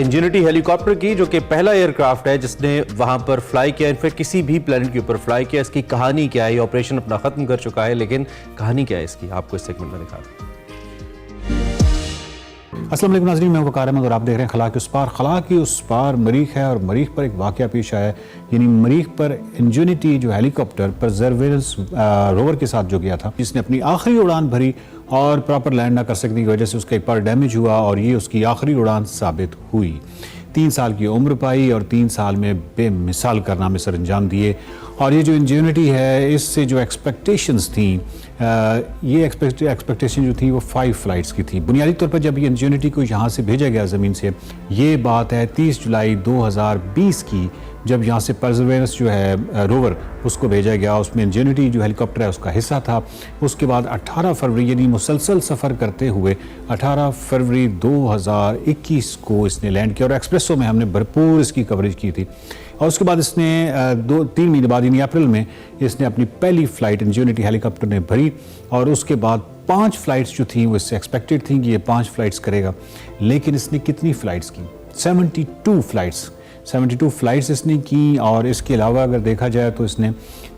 इंजेनिटी हेलीकॉप्टर की, जो कि पहला एयरक्राफ्ट है जिसने वहां पर फ्लाई किया, इनफैक्ट किसी भी प्लेनेट के ऊपर फ्लाई किया। इसकी कहानी क्या है? ये ऑपरेशन अपना खत्म कर चुका है, लेकिन कहानी क्या है इसकी आपको इस सेगमेंट में दिखा दें। अस्सलाम वालेकुम नाज़रीन, मैं वकार अहमद और आप देख रहे हैं खला के उस पार। खला के उस पार मरीख है और मरीख पर एक वाक़या पेश आया है, यानी मरीख पर इंजेनिटी जो हेलीकॉप्टर परसेवरेंस रोवर के साथ जो गया था, जिसने अपनी आखिरी उड़ान भरी और प्रॉपर लैंड ना कर सकने की वजह से उसका एक बार डैमेज हुआ और ये उसकी आखिरी उड़ान साबित हुई। 3 साल की उम्र पाई और 3 साल में बेमिसाल कारनामे सर अंजाम दिए। और ये जो इंजेन्युटी है, इससे जो एक्सपेक्टेशंस थी, ये एक्सपेक्टेशन जो थी वो 5 फ्लाइट्स की थी। बुनियादी तौर पर जब ये इंजेन्युटी को यहाँ से भेजा गया ज़मीन से, ये बात है 30 जुलाई 2020 की, जब यहाँ से परसेवरेंस जो है रोवर उसको भेजा गया। उसमें इंजेन्युटी जो हेलीकॉप्टर है उसका हिस्सा था। उसके बाद 18 फरवरी यानी मुसलसल सफ़र करते हुए 18 फरवरी 2021 को इसने लैंड किया और एक्सप्रेसो में हमने भरपूर इसकी कवरेज की थी। और उसके बाद इसने 2-3 महीने बाद यानी अप्रैल में इसने अपनी पहली फ़्लाइट इंजेन्युटी हेलीकॉप्टर ने भरी। और उसके बाद 5 फ्लाइट्स जो थी वो इससे एक्सपेक्टेड थी कि ये 5 फ्लाइट्स करेगा। लेकिन इसने कितनी फ़्लाइट्स की? 72 फ्लाइट्स इसने की। और इसके अलावा अगर देखा जाए तो इसने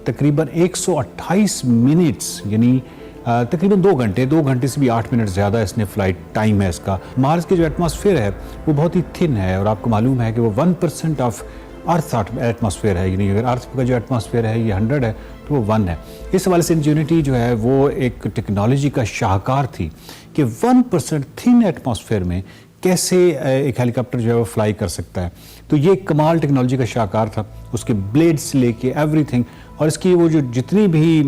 तकरीबन 128 मिनट्स यानी तकरीबन 2 घंटे से भी 8 मिनट ज़्यादा इसने फ़्लाइट टाइम है इसका। मार्स के जो एटमॉस्फेयर है वो बहुत ही थिन है और आपको मालूम है कि वो 1% ऑफ अर्थ एटमॉस्फेयर है, यानी अगर अर्थ का जो एटमॉस्फेयर है ये 100 है तो वो 1 है। इस हवाले से इंजेन्युटी जो है वो एक टेक्नोलॉजी का शाहकार थी कि 1% थिन एटमॉस्फेयर में कैसे एक हेलीकॉप्टर जो है वो फ्लाई कर सकता है। तो ये कमाल टेक्नोलॉजी का शाहकार था, उसके ब्लेड्स से लेके एवरीथिंग। और इसकी वो जो जितनी भी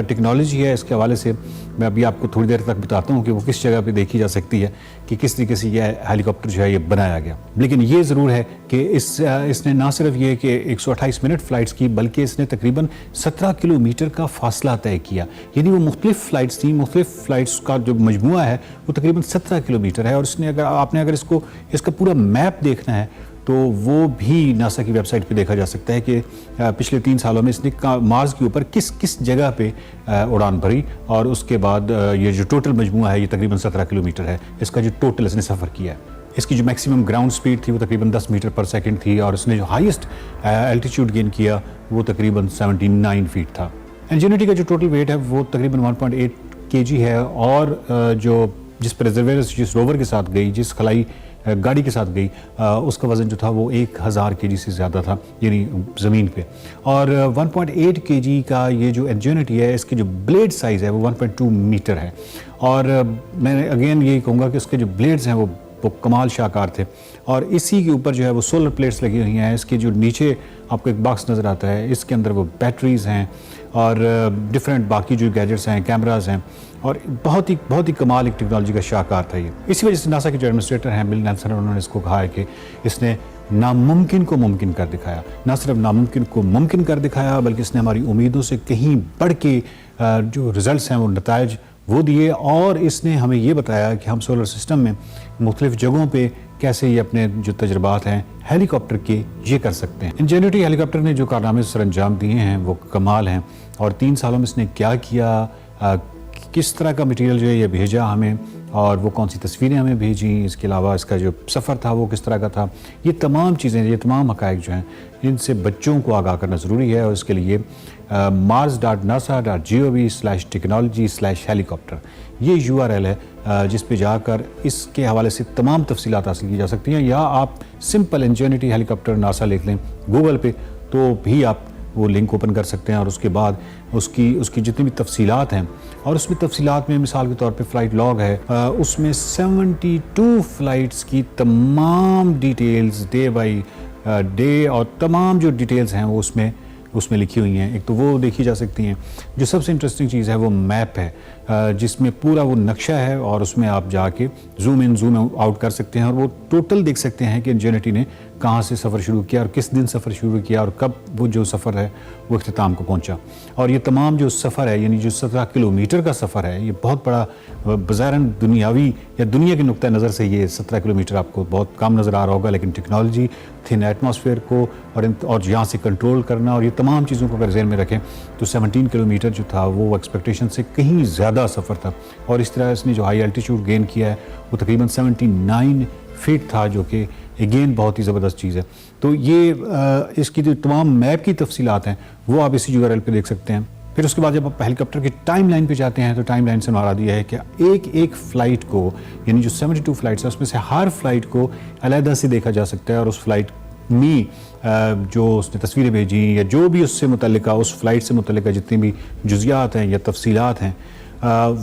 टेक्नोलॉजी है इसके हवाले से मैं अभी आपको थोड़ी देर तक बताता हूँ कि वो किस जगह पे देखी जा सकती है कि किस तरीके से ये हेलीकॉप्टर जो है ये बनाया गया। लेकिन ये ज़रूर है कि इसने ना सिर्फ ये कि 128 मिनट फ़्लाइट्स की, बल्कि इसने तकरीबन 17 किलोमीटर का फासला तय किया। यानी वो मुख्तलिफ फ़्लाइट्स थी, मुख्तलिफ फ़्लाइट्स का जो मजमुआ है वो तकरीबन 17 किलोमीटर है। और इसने अगर इसका पूरा मैप देखना है तो वो भी नासा की वेबसाइट पे देखा जा सकता है कि पिछले 3 सालों में इसने मार्स के ऊपर किस किस जगह पे उड़ान भरी। और उसके बाद ये जो टोटल मजमुआ है ये तकरीबन 17 किलोमीटर है, इसका जो टोटल इसने सफ़र किया है। इसकी जो मैक्सिमम ग्राउंड स्पीड थी वो तकरीबन 10 मीटर पर सेकंड थी और इसने जो हाईएस्ट एल्टीट्यूड गेन किया वो तकरीबन 79 फीट था। इंजेन्युटी का जो टोटल वेट है वो तकरीबन 1.8 kg है। और जिस परसेवरेंस जिस रोवर के साथ गई, जिस खलाई गाड़ी के साथ गई, उसका वज़न जो था वो 1000 kg से ज़्यादा था, यानी ज़मीन पे। और 1.8 kg का ये जो इंजेन्युटी है इसकी जो ब्लेड साइज़ है वो 1.2 मीटर है। और मैं अगेन यही कहूँगा कि उसके जो ब्लेड्स हैं वो कमाल शाहकार थे। और इसी के ऊपर जो है वो सोलर प्लेट्स लगी हुई हैं। इसके जो नीचे आपको एक बॉक्स नज़र आता है, इसके अंदर वो बैटरीज़ हैं और डिफरेंट बाकी जो गैजेट्स हैं, कैमराज हैं। और बहुत ही कमाल एक टेक्नोलॉजी का शाहकार था ये। इसी वजह से नासा के जो एडमिनिस्ट्रेटर हैं बिल नेल्सन, उन्होंने इसको कहा है कि इसने नामुमकिन को मुमकिन कर दिखाया। ना सिर्फ नामुमकिन को मुमकिन कर दिखाया बल्कि इसने हमारी उम्मीदों से कहीं बढ़ के जो रिज़ल्ट्स हैं वो नताइज वो दिए। और इसने हमें ये बताया कि हम सोलर सिस्टम में मुख्तलिफ जगहों पे कैसे ये अपने जो तजर्बात हैं हेलीकॉप्टर के ये कर सकते हैं। इंजेन्युटी हेलीकॉप्टर ने जो कारनामे सर अंजाम दिए हैं वो कमाल हैं। और 3 सालों में इसने क्या किया, किस तरह का मटेरियल जो है ये भेजा हमें और वो कौन सी तस्वीरें हमें भेजी, इसके अलावा इसका जो सफ़र था वो किस तरह का था, ये तमाम चीज़ें, ये तमाम हक़ाइक़ जो हैं इनसे बच्चों को आगाह करना ज़रूरी है। और इसके लिए mars.nasa.gov/technology/helicopter ये URL है जिस पे जाकर इसके हवाले से तमाम तफसीलात हासिल की जा सकती हैं। या आप सिंपल इंजेन्युटी हेलीकॉप्टर नासा लिख लें गूगल पे तो भी आप वो लिंक ओपन कर सकते हैं। और उसके बाद उसकी जितनी भी तफसीलात हैं, और उसमें तफसीलात में मिसाल के तौर पे फ़्लाइट लॉग है, उसमें 72 फ़्लाइट्स की तमाम डिटेल्स डे बाई डे और तमाम जो डिटेल्स हैं वो उसमें लिखी हुई हैं। एक तो वो देखी जा सकती हैं। जो सबसे इंटरेस्टिंग चीज़ है वो मैप है जिसमें पूरा वो नक्शा है और उसमें आप जाके जूम इन जूम आउट कर सकते हैं और वो टोटल देख सकते हैं कि इंजेन्युटी ने कहाँ से सफ़र शुरू किया और किस दिन सफ़र शुरू किया और कब वो जो सफ़र है वो इख्तिताम को पहुँचा। और ये तमाम जो सफ़र है यानी जो 17 किलोमीटर का सफ़र है ये बहुत बड़ा बज़ारन दुनियावी या दुनिया के नुक्ता नज़र से ये 17 किलोमीटर आपको बहुत कम नज़र आ रहा होगा, लेकिन टेक्नोलॉजी थिन एटमॉस्फेयर को और यहाँ से कंट्रोल करना और ये तमाम चीज़ों को अगर ज़हन में रखें तो 17 किलोमीटर जो था वो एक्सपेक्टेशन से कहीं ज़्यादा सफ़र था। और इस तरह इसने जो हाई एल्टीट्यूड गेन किया है वो तकरीबन 79 फीट था, जो कि अगेन बहुत ही ज़बरदस्त चीज़ है। तो ये इसकी जो तमाम मैप की तफसीलात हैं वो आप इसी URL पे देख सकते हैं। फिर उसके बाद जब आप हेलीकॉप्टर की टाइम लाइन पर जाते हैं तो टाइम लाइन से हमारा दिया है कि एक फ़्लाइट को यानी जो 72 फ़्लाइट्स हैं उसमें से हर फ्लाइट को अलहदा से देखा जा सकता है और उस फ्लाइट में जो उसने तस्वीरें भेजी या जो भी उससे मुतल्लिका उस फ्लाइट से मुतल्लिका जितनी भी जुज़ियात हैं या तफसीलात हैं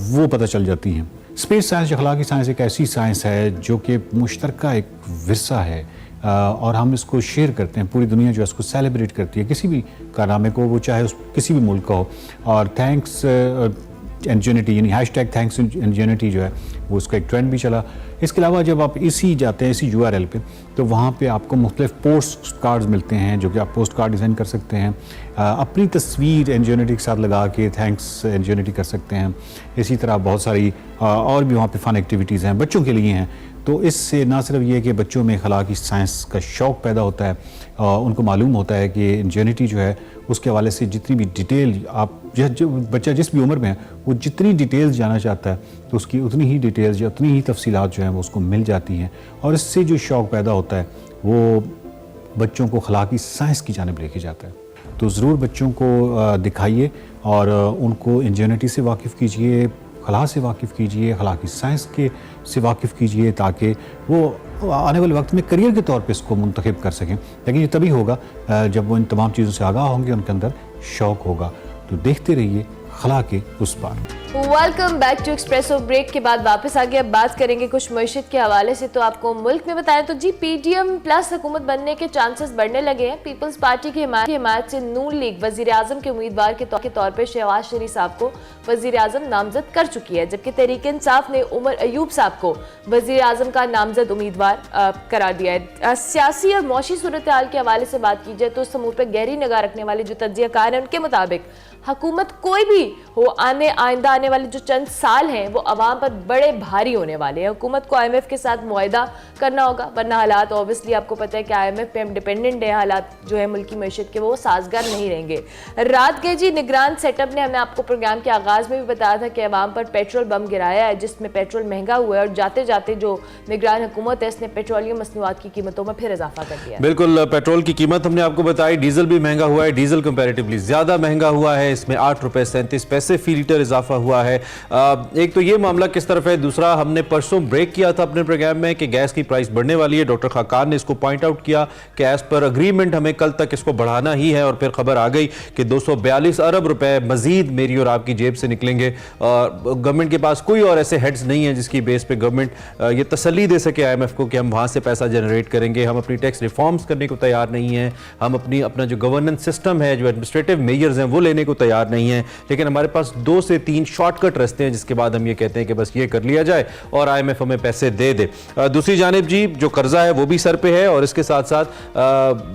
वो पता चल जाती हैं। स्पेस साइंस अखलाकी साइंस एक ऐसी साइंस है जो कि मुश्तरका एक विरसा है और हम इसको शेयर करते हैं, पूरी दुनिया जो है इसको सेलिब्रेट करती है, किसी भी कारनामे को, वो चाहे उस किसी भी मुल्क का हो। और थैंक्स इंजेनिटी यानी हैशटैग थैंक्स इंजेनिटी जो है वो उसका एक ट्रेंड भी चला। इसके अलावा जब आप इसी जाते हैं इसी URL पे, तो वहाँ पे आपको मुख्तलिफ पोस्ट कार्ड्स मिलते हैं जो कि आप पोस्ट कार्ड डिज़ाइन कर सकते हैं, अपनी तस्वीर इंजेनिटी के साथ लगा के थैंक्स इंजेनिटी कर सकते हैं। इसी तरह बहुत सारी और भी वहाँ पे फ़न एक्टिविटीज़ हैं, बच्चों के लिए हैं। तो इससे ना सिर्फ ये कि बच्चों में अखलाकी साइंस का शौक़ पैदा होता है, उनको मालूम होता है कि इंजेनिटी जो है उसके हवाले से जितनी भी डिटेल आप जो बच्चा जिस भी उम्र में है वो जितनी डिटेल्स जाना चाहता है तो उसकी उतनी ही डिटेल्स या उतनी ही तफसीलात जो हैं वो उसको मिल जाती हैं। और इससे जो शौक़ पैदा होता है वो बच्चों को अखलाकी साइंस की जानिब लेके जाता है। तो ज़रूर बच्चों को दिखाइए और उनको इंजेनिटी से वाकिफ़ कीजिए, खला से वाकिफ़ कीजिए, अखलाकी साइंस के से वाकिफ़ कीजिए, ताकि वो आने वाले वक्त में करियर के तौर पे इसको मुंतखब कर सकें। लेकिन ये तभी होगा जब वो इन तमाम चीज़ों से आगाह होंगे, उनके अंदर शौक़ होगा। तो देखते रहिए खला के उस पार। Welcome back to Expresso. Break के बाद वापस आ गए। अब बात करेंगे कुछ मईशत के हवाले से। तो आपको मुल्क में बताया तो जी PDM प्लस हुकूमत बनने के चांसेस बढ़ने लगे हैं। पीपल्स पार्टी की हिमायत से नून लीग वजीर आजम के उम्मीदवार के तौर पर शहबाज शरीफ साहब को वजीर आजम नामजद कर चुकी है, जबकि तहरीक इंसाफ ने उमर अयूब साहब को वजीर आजम का नामजद उम्मीदवार करार दिया है। सियासी और मौशी सूरत हाल के हवाले से बात की जाए तो उस अमूर पर गहरी निगाह रखने वाले जो तज्जियाकार हैं उनके मुताबिक हुकूमत कोई भी हो आइंदा आने वाले जो चंद साल हैं वो अवाम पर बड़े भारी होने वाले हैं। हुकूमत को IMF के साथ मुआहदा करना होगा, वरना हालात ऑब्वियसली आपको पता है कि IMF पे हम डिपेंडेंट है, हालात जो है मुल्की मैशत के वो साजगार नहीं रहेंगे। रात के जी निगरान सेटअप ने हमें आपको प्रोग्राम के आगाज में भी बताया था कि अवाम पर पेट्रोल बम गिराया है, जिसमें पेट्रोल महंगा हुआ है और जाते जाते जो निगरान हुकूमत है इसने पेट्रोलियम मसनूआत की कीमतों में फिर इजाफा कर दिया। बिल्कुल, पेट्रोल की कीमत हमने आपको बताई, डीजल भी महंगा हुआ है, डीजल कंपैरेटिवली ज्यादा महंगा हुआ है, इसमें 8 रुपए 37 पैसे फी लीटर इजाफा हुआ है। एक तो ये मामला किस तरफ है, दूसरा हमने परसों ब्रेक किया था अपने प्रोग्राम में कि गैस की प्राइस बढ़ने वाली है। डॉक्टर खाकान ने इसको पॉइंट आउट किया कि एज पर अग्रीमेंट हमें कल तक इसको बढ़ाना ही है, और फिर खबर आ गई कि 242 अरब रुपए मजीद मेरी और आपकी जेब से निकलेंगे। और गवर्नमेंट के पास कोई और ऐसे हेड्स नहीं है जिसकी बेस पे गवर्नमेंट ये तसल्ली दे सके IMF को कि हम वहां से पैसा जनरेट करेंगे। हम अपनी टैक्स रिफॉर्म्स करने को तैयार नहीं है, हम अपना जो गवर्नेंस सिस्टम है, जो एडमिनिस्ट्रेटिव मेजर्स हैं वो लेने को तैयार नहीं है। लेकिन हमारे पास 2 से 3 शॉर्टकट रास्ते हैं जिसके बाद हम ये कहते हैं कि बस ये कर लिया जाए और IMF हमें पैसे दे दे। दूसरी जानिब जी जो कर्जा है वो भी सर पे है, और इसके साथ साथ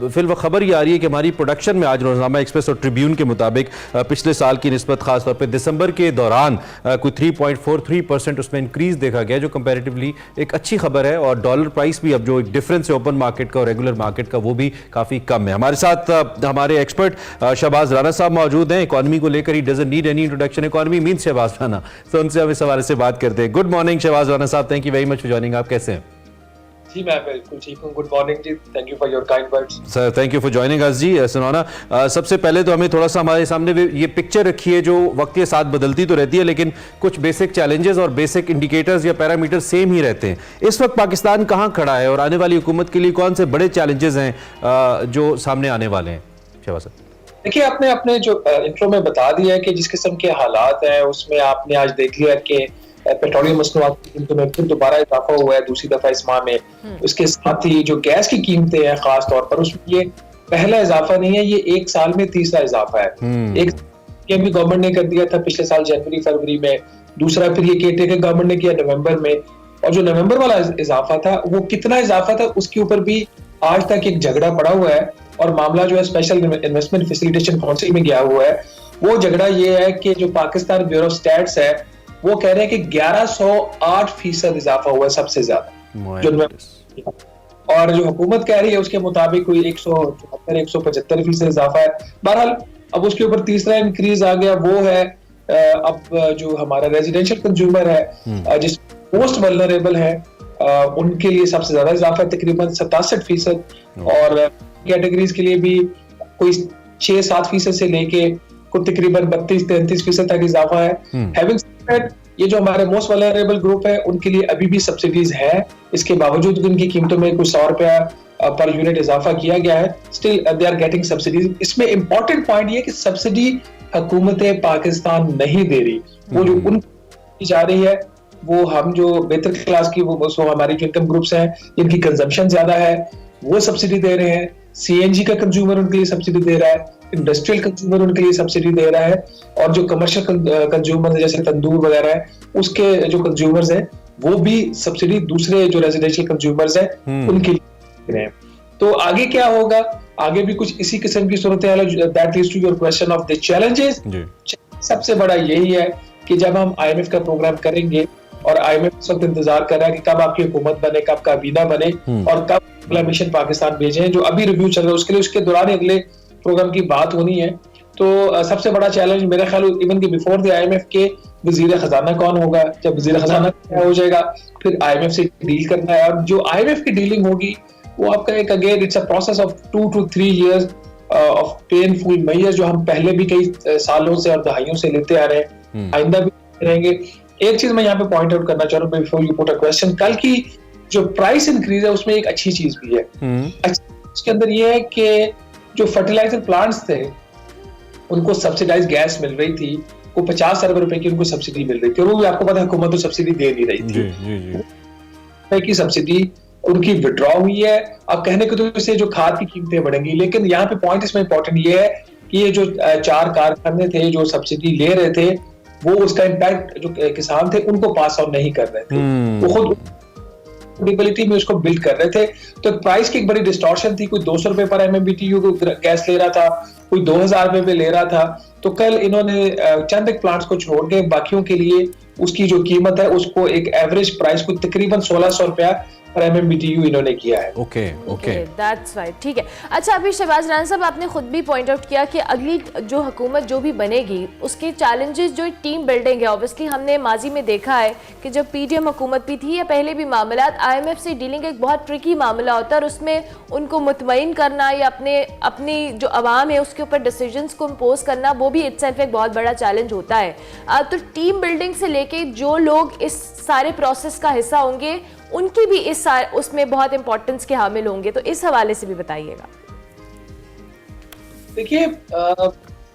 फिलहाल खबर ये आ रही है कि हमारी प्रोडक्शन में आज रोजनामा एक्सप्रेस और ट्रिब्यून के मुताबिक पिछले साल की निस्बत खासतौर पर दिसंबर के दौरान कोई 3.43% उसमें इंक्रीज देखा गया, जो कंपैरेटिवली एक अच्छी खबर है। और डॉलर प्राइस भी अब जो एक डिफरेंस है ओपन मार्केट का और रेगुलर मार्केट का वो भी काफी कम है। हमारे साथ हमारे एक्सपर्ट शहबाज राना साहब मौजूद हैं। इकोनॉमी को लेकर ही doesn't need any introduction, economy means Shahbaz Rana, तो उनसे हम इस हवाले से बात करते हैं। गुड मॉर्निंग शहबाज राना साहब, thank you very much for joining. आप कैसे हैं? जी मैं बिल्कुल ठीक हूँ। गुड मॉर्निंग जी, thank you for your kind words. Sir thank you for joining us जी। सुनाना सबसे पहले तो हमें थोड़ा सा हमारे सामने ये पिक्चर रखी है जो वक्त के साथ बदलती तो रहती है, लेकिन कुछ बेसिक चैलेंजेस और बेसिक इंडिकेटर्स या पैरामीटर्स सेम ही रहते हैं। इस वक्त पाकिस्तान कहाँ खड़ा है और आने वाली हुकूमत के लिए कौन से बड़े चैलेंजेस हैं जो सामने आने वाले हैं? शहबाज साहब देखिए, आपने अपने जो इंट्रो में बता दिया है कि जिस किस्म के हालात हैं उसमें आपने आज देख लिया कि पेट्रोलियम मसनूआत की कीमतों में फिर दोबारा इजाफा हुआ है दूसरी दफा इस माह में। उसके साथ ही जो गैस की कीमतें हैं खास तौर पर, उसमें ये पहला इजाफा नहीं है, ये एक साल में तीसरा इजाफा है। एक भी गवर्नमेंट ने कर दिया था पिछले साल जनवरी फरवरी में, दूसरा फिर ये केयरटेकर गवर्नमेंट ने किया नवंबर में, और जो नवंबर वाला इजाफा था वो कितना इजाफा था उसके ऊपर भी आज तक एक झगड़ा पड़ा हुआ है। और मामला जो है स्पेशल इन्वेस्टमेंट फैसिलिटेशन काउंसिल में गया हुआ है। वो झगड़ा ये है कि जो पाकिस्तान ब्यूरो ऑफ स्टैट्स है वो कह रहे हैं कि 1108% इजाफा हुआ है सबसे ज्यादा, और जो हुकूमत कह रही है उसके मुताबिक कोई 175% इजाफा है। बहरहाल अब उसके ऊपर तीसरा इंक्रीज आ गया, वो है अब जो हमारा रेजिडेंशियल कंज्यूमर है जिस मोस्ट वल्नरेबल है उनके लिए सबसे ज्यादा इजाफा है, तकरीबन 67%, और कैटेगरीज के लिए भी कोई 6-7% से लेके को तकरीबन 32-33% तक इजाफा है। हैविंग सेड, ये जो हमारे मोस्ट वल्नरेबल ग्रुप है उनके लिए अभी भी सब्सिडीज है, इसके बावजूद उनकी कीमतों में कुछ 100 रुपया पर यूनिट इजाफा किया गया है, still they are getting subsidies. इसमें इंपॉर्टेंट पॉइंट ये कि सब्सिडी हुकूमत पाकिस्तान नहीं दे रही, वो जो उनकी जा रही है वो हम जो बेहतर क्लास की वो हमारी जो इनकम ग्रुप्स हैं जिनकी कंजम्पशन ज्यादा है वो सब्सिडी दे रहे हैं, CNG का कंज्यूमर उनके लिए सब्सिडी दे रहा है, इंडस्ट्रियल कंज्यूमर उनके लिए सब्सिडी दे रहा है, और जो कमर्शियल कंज्यूमर जैसे तंदूर वगैरह है उसके जो कंज्यूमर्स हैं वो भी सब्सिडी दूसरे जो रेजिडेंशियल कंज्यूमर्स हैं उनके लिए दे रहे हैं। तो आगे क्या होगा, आगे भी कुछ इसी किस्म की सूरत हाल है। That leads to your question of the challenges. सबसे बड़ा यही है कि जब हम IMF का प्रोग्राम करेंगे, और IMF इस वक्त इंतजार कर रहा है कि कब आपकी हुकूमत बने, कब काबीना बने और कब अगला मिशन पाकिस्तान भेजे, जो अभी रिव्यू चल रहा है उसके लिए, उसके दौरान अगले प्रोग्राम की बात होनी है। तो सबसे बड़ा चैलेंज मेरा ख्याल इवन के बिफोर द IMF के वजीर खजाना कौन होगा, जब वजीर खजाना क्या हो जाएगा फिर IMF से डील करना है, और जो IMF की डीलिंग होगी वो आपका एक again it's a process of 2 to 3 years of painful measures जो हम पहले भी कई सालों से और दहाइयों से लेते आ रहे हैं, आइंदा भी रहेंगे। एक चीज मैं यहाँ पे पॉइंट आउट करना चाह रहा हूँ before you put a question, कल की जो प्राइस इंक्रीज है उसमें एक अच्छी चीज भी है। उसके अंदर ये है कि जो फर्टिलाइजर प्लांट्स थे उनको सब्सिडाइज गैस मिल रही थी, वो 50 अरब रुपए की उनको सब्सिडी मिल रही थी, और वो भी आपको पता है हुकूमत तो सब्सिडी दे नहीं रही थी। की सब्सिडी उनकी विड्रॉ हुई है। अब कहने को तो इससे जो खाद की कीमतें बढ़ेंगी, लेकिन यहाँ पे पॉइंट इसमें इंपॉर्टेंट ये है कि ये जो 4 कारखाने थे जो सब्सिडी ले रहे थे वो उसका इम्पैक्ट जो किसान थे उनको पास ऑन नहीं कर रहे थे, वो खुद अफोर्डेबिलिटी में उसको बिल्ड कर रहे थे। तो प्राइस की एक बड़ी डिस्टॉर्शन थी, कोई 200 रुपए पर MMBTU गैस ले रहा था, कोई 2000 रुपए पे ले रहा था। तो कल इन्होंने चंद एक प्लांट्स को छोड़ के बाकियों के लिए उसकी जो कीमत है उसको एक एवरेज प्राइस को तकरीबन 1600 रुपया पर MMBTU इन्होंने किया है। ओके दैट्स राइट, ठीक है। अच्छा, अभी शहबाज राना साहब आपने खुद भी पॉइंट आउट किया कि अगली जो हुकूमत जो भी बनेगी उसके चैलेंजेस जो टीम बिल्डिंग है, ऑब्वियसली हमने माजी में देखा है कि जब PDM हुकूमत भी थी या पहले भी मामलात IMF से डीलिंग एक बहुत ट्रिकी मामला होता है, और उसमें उनको मुतमईन करना या अपनी जो आवाम है उसके ऊपर डिसीजंस को इम्पोज करना वो भी इट्सेल्फ एक बहुत बड़ा चैलेंज होता है। तो टीम बिल्डिंग से लेके जो लोग इस सारे प्रोसेस का हिस्सा होंगे उनकी भी उसमें बहुत इंपॉर्टेंस के हामिल होंगे, तो इस हवाले से भी बताइएगा। देखिए,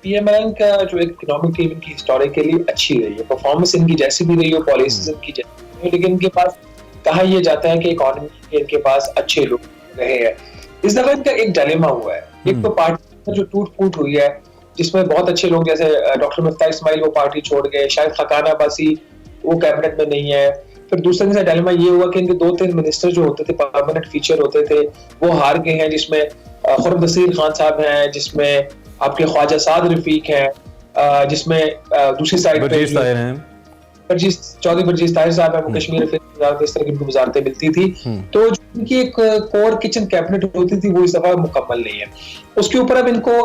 PMLN का जो इकोनॉमिक टीम इनकी हिस्टोरिकली अच्छी रही है, परफॉर्मेंस इनकी जैसी भी रही हो, पॉलिसीज इनकी जैसी, लेकिन इनके पास कहा यह जाता है कि इकोनॉमी के इनके पास अच्छे लोग रहे हैं। इस दफा इनका एक डिलेमा हुआ है। एक तो पार्टी जो टूट फूट हुई है जिसमें बहुत अच्छे लोग जैसे डॉक्टर मुफ्ता इस्माइल वो पार्टी छोड़ गए, शायद खकाना अब्बासी वो कैबिनेट में नहीं है। फिर दूसरे दिन डायलेमा ये हुआ कि इनके 2-3 मिनिस्टर जो होते थे, परमानेंट फीचर होते थे, वो हार गए हैं, जिसमें खुर्रम नसीर खान साहब हैं, जिसमें आपके ख्वाजा साद रफीक हैं, जिसमें दूसरी साइड पे चौधरी बरजीस ताहिर साहब है, वो कश्मीर इस तरह की उनको वजारतें मिलती थी। तो जो इनकी एक कोर किचन कैबिनेट होती थी वो इस दफा मुकम्मल नहीं है। उसके ऊपर अब इनको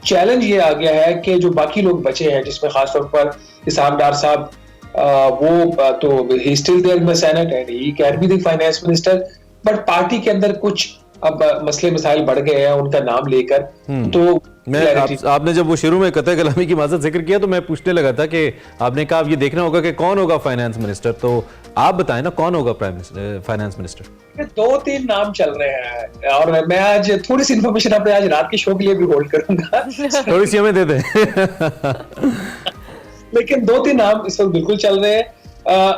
चैलेंज ये आ गया है कि जो बाकी लोग बचे हैं, जिसमें खासतौर पर इसाक डार साहब, वो तो he still there in the senate and he can be the finance minister, but party के अंदर कुछ अब मसले मसाइल बढ़ गए हैं उनका नाम लेकर। तो आपने जब वो शुरू में कतई कलामी की माजत जिक्र किया तो मैं पूछने लगा था कि आपने कहा अब ये देखना होगा कि कौन होगा फाइनेंस मिनिस्टर, तो आप बताएं ना कौन होगा फाइनेंस मिनिस्टर। 2-3 नाम चल रहे हैं और मैं आज थोड़ी सी इन्फॉर्मेशन अपने आज रात के शो के लिए भी होल्ड करूंगा, थोड़ी सी हमें दे दें। लेकिन 2-3 नाम इस वक्त बिल्कुल चल रहे हैं।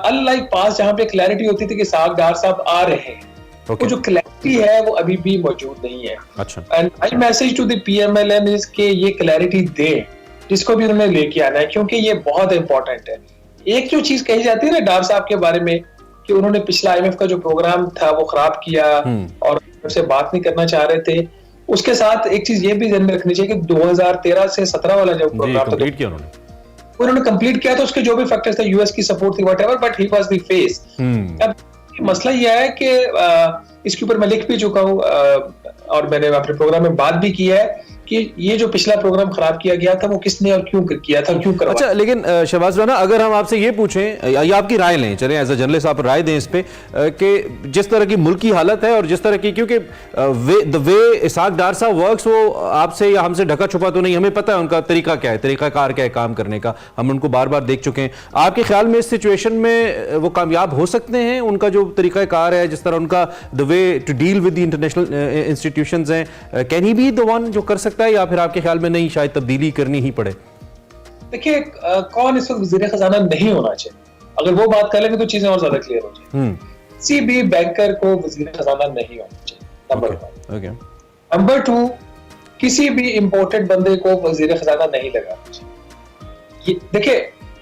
अनलाइक पास जहां पे क्लैरिटी होती थी कि इसाक डार साहब आ रहे हैं, वो जो क्लैरिटी है वो अभी भी मौजूद नहीं है। अच्छा, and my message to the PMLN is के ये क्लैरिटी दें जिसको भी उन्होंने लेके आना है, क्योंकि ये बहुत इंपॉर्टेंट है। एक जो चीज कही जाती है ना डार साहब के बारे में कि उन्होंने पिछला IMF का जो प्रोग्राम था वो खराब किया और उनसे बात नहीं करना चाह रहे थे, उसके साथ एक चीज ये भी ध्यान में रखनी चाहिए कि 2013 से 17 वाला जो प्रोग्राम था उन्होंने कंप्लीट किया था, उसके जो भी फैक्टर्स थे, यूएस की सपोर्ट थी, whatever, but he was the face. अब मसला यह है कि इसके ऊपर मैं लिख भी चुका हूं और मैंने अपने प्रोग्राम में बात भी की है कि ये जो पिछला प्रोग्राम खराब किया गया था वो किसने और क्यों किया था, क्यों करवाया। अच्छा, लेकिन शहबाज राना अगर हम आपसे ये पूछें या आपकी राय लें, चलें एज अ जर्नलिस्ट आप राय दें इस पे कि जिस तरह की मुल्क की हालत है और जिस तरह की, क्योंकि द वे इसाक डार साहब वर्क्स वो आपसे या हमसे ढका छुपा तो नहीं, हमें पता है उनका तरीका क्या है, तरीकाकार क्या है काम करने का, हम उनको बार बार देख चुके हैं। आपके ख्याल में इस सिचुएशन में वो कामयाब हो सकते हैं? उनका जो तरीकाकार है, जिस तरह उनका the way to deal with the international institutions हैं, can he be the one जो कर सकता है, या फिर आपके ख्याल में नहीं, शायद तब्दीली करनी ही पड़े? देखिए, कौन इस वक्त वज़ीर खजाना नहीं होना चाहिए, अगर वो बात कर लेंगे तो चीजें और ज्यादा क्लियर हो जाएंगी। किसी भी बैंकर को वज़ीर खजाना नहीं होना चाहिए। नंबर 1। नंबर 2, किसी भी इंपोर्टेड बंदे को वजीर खजाना नहीं लगाना चाहिए। देखिए,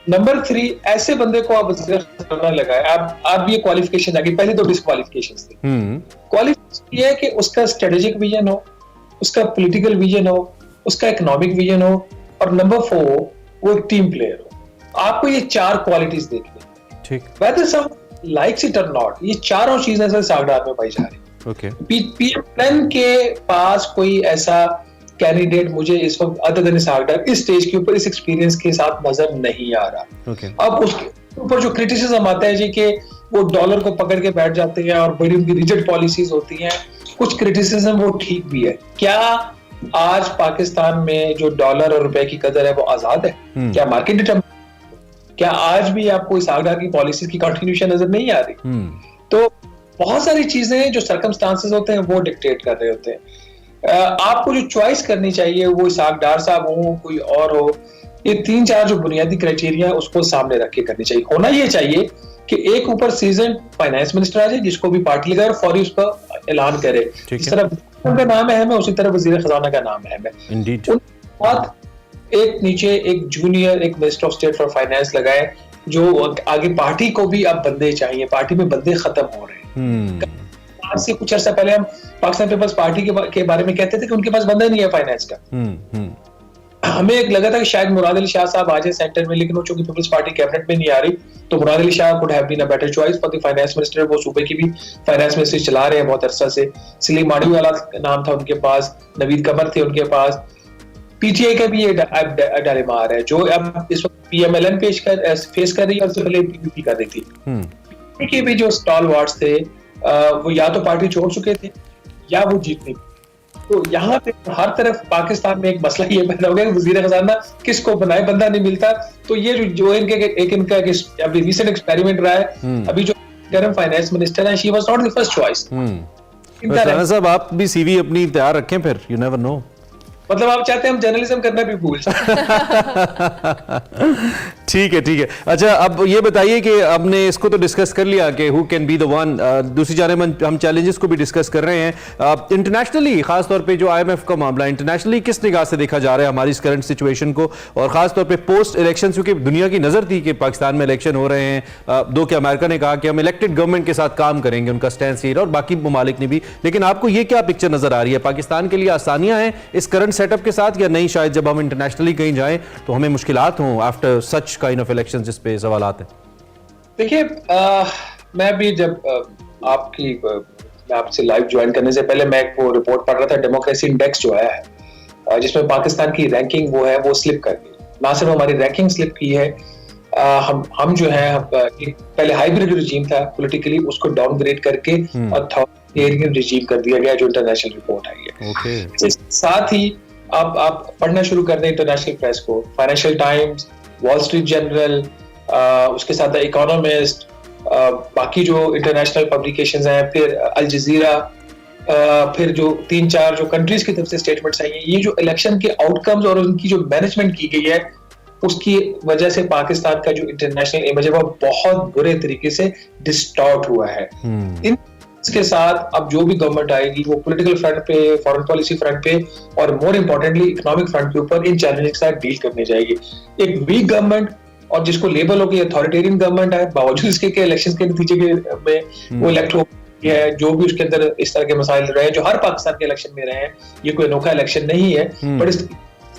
नंबर 3, ऐसे बंदे को आप वजीर खजाना लगाए, आप ये क्वालिफिकेशन आ गई। पहले तो डिस्क्वालिफिकेशन थी। क्वालिफिकेशन ये है कि उसका स्ट्रेटेजिक विजन हो, उसका पॉलिटिकल विजन हो, उसका इकोनॉमिक विजन हो, और नंबर 4 वो एक टीम प्लेयर हो। आपको ये 4 क्वालिटीज देखनी। ठीक। वेदर सम लाइक्स इट और नॉट, ये चारों चीजें सर सागडार में पाई जा रही है। ओके। पीएम के पास कोई ऐसा कैंडिडेट मुझे इस वक्त अदर देन सागडार इस स्टेज के ऊपर इस एक्सपीरियंस के साथ नजर नहीं आ रहा। ओके। अब उसके ऊपर जो क्रिटिसिज्म आता है जी कि वो डॉलर को पकड़ के बैठ जाते हैं और बड़ी उनकी रिजिड पॉलिसीज होती हैं, कुछ क्रिटिसिज्म वो ठीक भी है। क्या आज पाकिस्तान में जो डॉलर और रुपए की कदर है वो आजाद है? क्या मार्केट डिटरमाइन? क्या आज भी आपको इस सागडार की पॉलिसीज की कंटिन्यूशन नजर नहीं आ रही? तो बहुत सारी चीजें जो सर्कमस्टांसेस होते हैं वो डिक्टेट कर रहे होते हैं। आपको जो चॉइस करनी चाहिए वो सागडार साहब हो, कोई और हो, ये 3-4 जो बुनियादी क्राइटेरिया है उसको सामने रख के करनी चाहिए। होना ये चाहिए कि एक ऊपर सीजन फाइनेंस मिनिस्टर आ जाए जिसको भी पार्टी लगाए और फौरी उसका ऐलान करे। जिस तरह का नाम अहम है उसी तरह वजीर खजाना का नाम अहम है। इंडीड। एक नीचे एक जूनियर एक minister of state for finance लगाए जो आगे पार्टी को भी अब बंदे चाहिए। पार्टी में बंदे खत्म हो रहे हैं। आज से कुछ अर्सा पहले हम पाकिस्तान पीपल्स पार्टी के बारे में कहते थे कि उनके पास बंदा नहीं है फाइनेंस का। हमें एक लगा था कि शायद मुराद अली शाह साहब आ जाए सेंटर में, लेकिन वो चूंकि पीपल्स पार्टी कैबिनेट में नहीं आ रही तो Murad Ali Shah could have been a better choice for the finance minister. वो सूबे की भी फाइनेंस मिनिस्ट्री चला रहे हैं बहुत अरसा से। सलीम माड़ी वाला नाम था उनके पास, नवीद कमर थे उनके पास। पीटीआई का भी ये डालेमार है जो अब इस वक्त पीएमएलएन फेस कर रही है और उससे पहले पीपीपी कर रही थी। के भी जो स्टॉल वार्ड्स थे वो या तो पार्टी छोड़ चुके थे या वो जीत नहीं। तो यहाँ पे हर तरफ पाकिस्तान में एक मसला ये पैदा हो गया कि वजीर खजाना किसको बनाए, बंदा नहीं मिलता। तो ये जो इनका अभी रिसेंट एक्सपेरिमेंट रहा है, अभी जो इंटरिम फाइनेंस मिनिस्टर है, she was not the first choice. Rana साहब आप भी सीवी अपनी तैयार रखें, फिर यू नेवर नो। मतलब आप चाहते हैं हम जर्नलिज्म करना भी भूल ठीक है। अच्छा, अब ये बताइए कि हमने इसको तो डिस्कस कर लिया कि who can be the one. दूसरी जानिब हम चैलेंजेस को भी डिस्कस कर रहे हैं। इंटरनेशनली खास तौर पे जो आईएमएफ का मामला, इंटरनेशनली किस निगाह से देखा जा रहा है हमारी इस करंट सिचुएशन को, और खास तौर पे पोस्ट इलेक्शन, क्योंकि दुनिया की नजर थी कि पाकिस्तान में इलेक्शन हो रहे हैं। दो कि अमेरिका ने कहा कि हम इलेक्टेड गवर्नमेंट के साथ काम करेंगे, उनका स्टैंड ये और बाकी ममालिक ने भी। लेकिन आपको ये क्या पिक्चर नजर आ रही है? पाकिस्तान के लिए आसानियां हैं इस करंट सेटअप के साथ या नहीं? शायद जब हम इंटरनेशनली कहीं जाएं तो हमें मुश्किलात हों after such kind of elections, जिस पे सवाल आते हैं। देखिए, मैं भी जब आपसे लाइव ज्वाइन करने से पहले मैं वो रिपोर्ट पढ़ रहा था, डेमोक्रेसी इंडेक्स जो है जिसमें पाकिस्तान की रैंकिंग वो है वो स्लिप कर गई। ना सिर्फ हमारी रैंकिंग स्लिप की है, हम जो है पहले हाइब्रिड रिजीम था पॉलिटिकली, उसको डाउनग्रेड करके अथॉरिटेरियन रिजीम कर दिया गया, जो इंटरनेशनल रिपोर्ट आई है। साथ ही आप पढ़ना शुरू कर दें इंटरनेशनल प्रेस को, financial times, wall street journal, उसके साथ इकोनॉमिस्ट, बाकी जो इंटरनेशनल पब्लिकेशंस हैं, फिर अल जजीरा, फिर जो 3-4 जो कंट्रीज की तरफ से स्टेटमेंट्स आई हैं, ये जो इलेक्शन के आउटकम्स और उनकी जो मैनेजमेंट की गई है उसकी वजह से पाकिस्तान का जो इंटरनेशनल इमेज है वो बहुत बुरे तरीके से डिस्टॉर्ट हुआ है। इसके साथ अब जो भी गवर्नमेंट आएगी वो पॉलिटिकल फ्रंट पे, फॉरेन पॉलिसी फ्रंट पे और मोर इम्पोर्टेंटली इकोनॉमिक फ्रंट के ऊपर इन चैलेंजेस के साथ डील करने जाएगी। एक वीक गवर्नमेंट और जिसको लेबल हो कि अथॉरिटेरियन गवर्नमेंट है, बावजूद इसके के इलेक्शंस के नतीजे में वो इलेक्ट हो है, जो भी उसके अंदर इस तरह के मसाइल रहे हैं जो हर पाकिस्तान के इलेक्शन में रहे हैं, ये कोई अनोखा इलेक्शन नहीं है। पर इस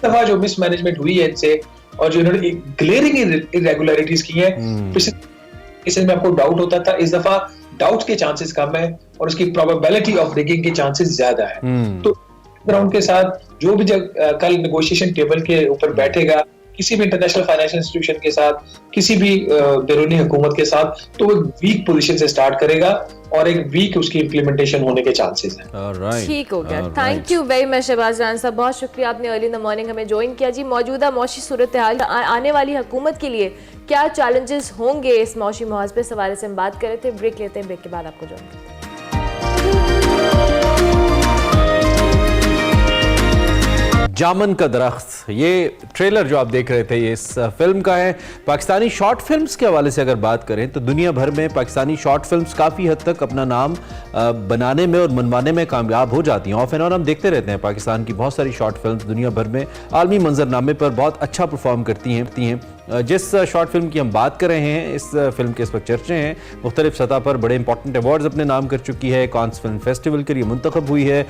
दफा जो मिसमैनेजमेंट हुई है इनसे और जो इन्होंने ग्लेयरिंग इरेगुलरिटीज की हैं, पिछले में आपको डाउट होता था, इस दफा डाउट के चांसेस कम है और उसकी प्रोबेबिलिटी ऑफ रिगिंग के चांसेस ज्यादा है। तो ग्राउंड के साथ जो भी कल नेगोशिएशन टेबल के ऊपर बैठेगा किसी भी इंटरनेशनल फाइनेंशियल इंस्टीट्यूशन के साथ, किसी भी बैरूनी हुकूमत के साथ, तो वो वीक पोजीशन से स्टार्ट करेगा और एक वीक उसकी इम्प्लीमेंटेशन होने के चांसेस हैं। ठीक हो गया। Thank you very much Shahbaz Rana साहब, बहुत शुक्रिया आपने अर्ली इन द मॉर्निंग हमें ज्वाइन किया जी। मौजूदा मौशी सूरत हाल, आने वाली हुकूमत के लिए क्या चैलेंजेस होंगे इस मौशी मुहाज पे, सवाल से हम बात कर रहे थे। ब्रेक लेते हैं, ब्रेक के बाद आपको ज्वाइन करते हैं। जामन का दरख्त, ये ट्रेलर जो आप देख रहे थे ये इस फिल्म का है। पाकिस्तानी शॉर्ट फिल्म्स के हवाले से अगर बात करें तो दुनिया भर में पाकिस्तानी शॉर्ट फिल्म्स काफ़ी हद तक अपना नाम बनाने में और मनवाने में कामयाब हो जाती हैं। ऑफ एंड ऑन हम देखते रहते हैं पाकिस्तान की बहुत सारी शॉर्ट फिल्म्स दुनिया भर में आलमी मंजरनामे पर बहुत अच्छा परफॉर्म करती हैं। जिस शॉर्ट फिल्म की हम बात कर रहे हैं, इस फिल्म के इस वक्त चर्चे हैं, मुख्तलिफ सतह पर बड़े इंपॉर्टेंट अवार्ड्स अपने नाम कर चुकी है, कांस फिल्म फेस्टिवल के लिए मुंतखब हुई है।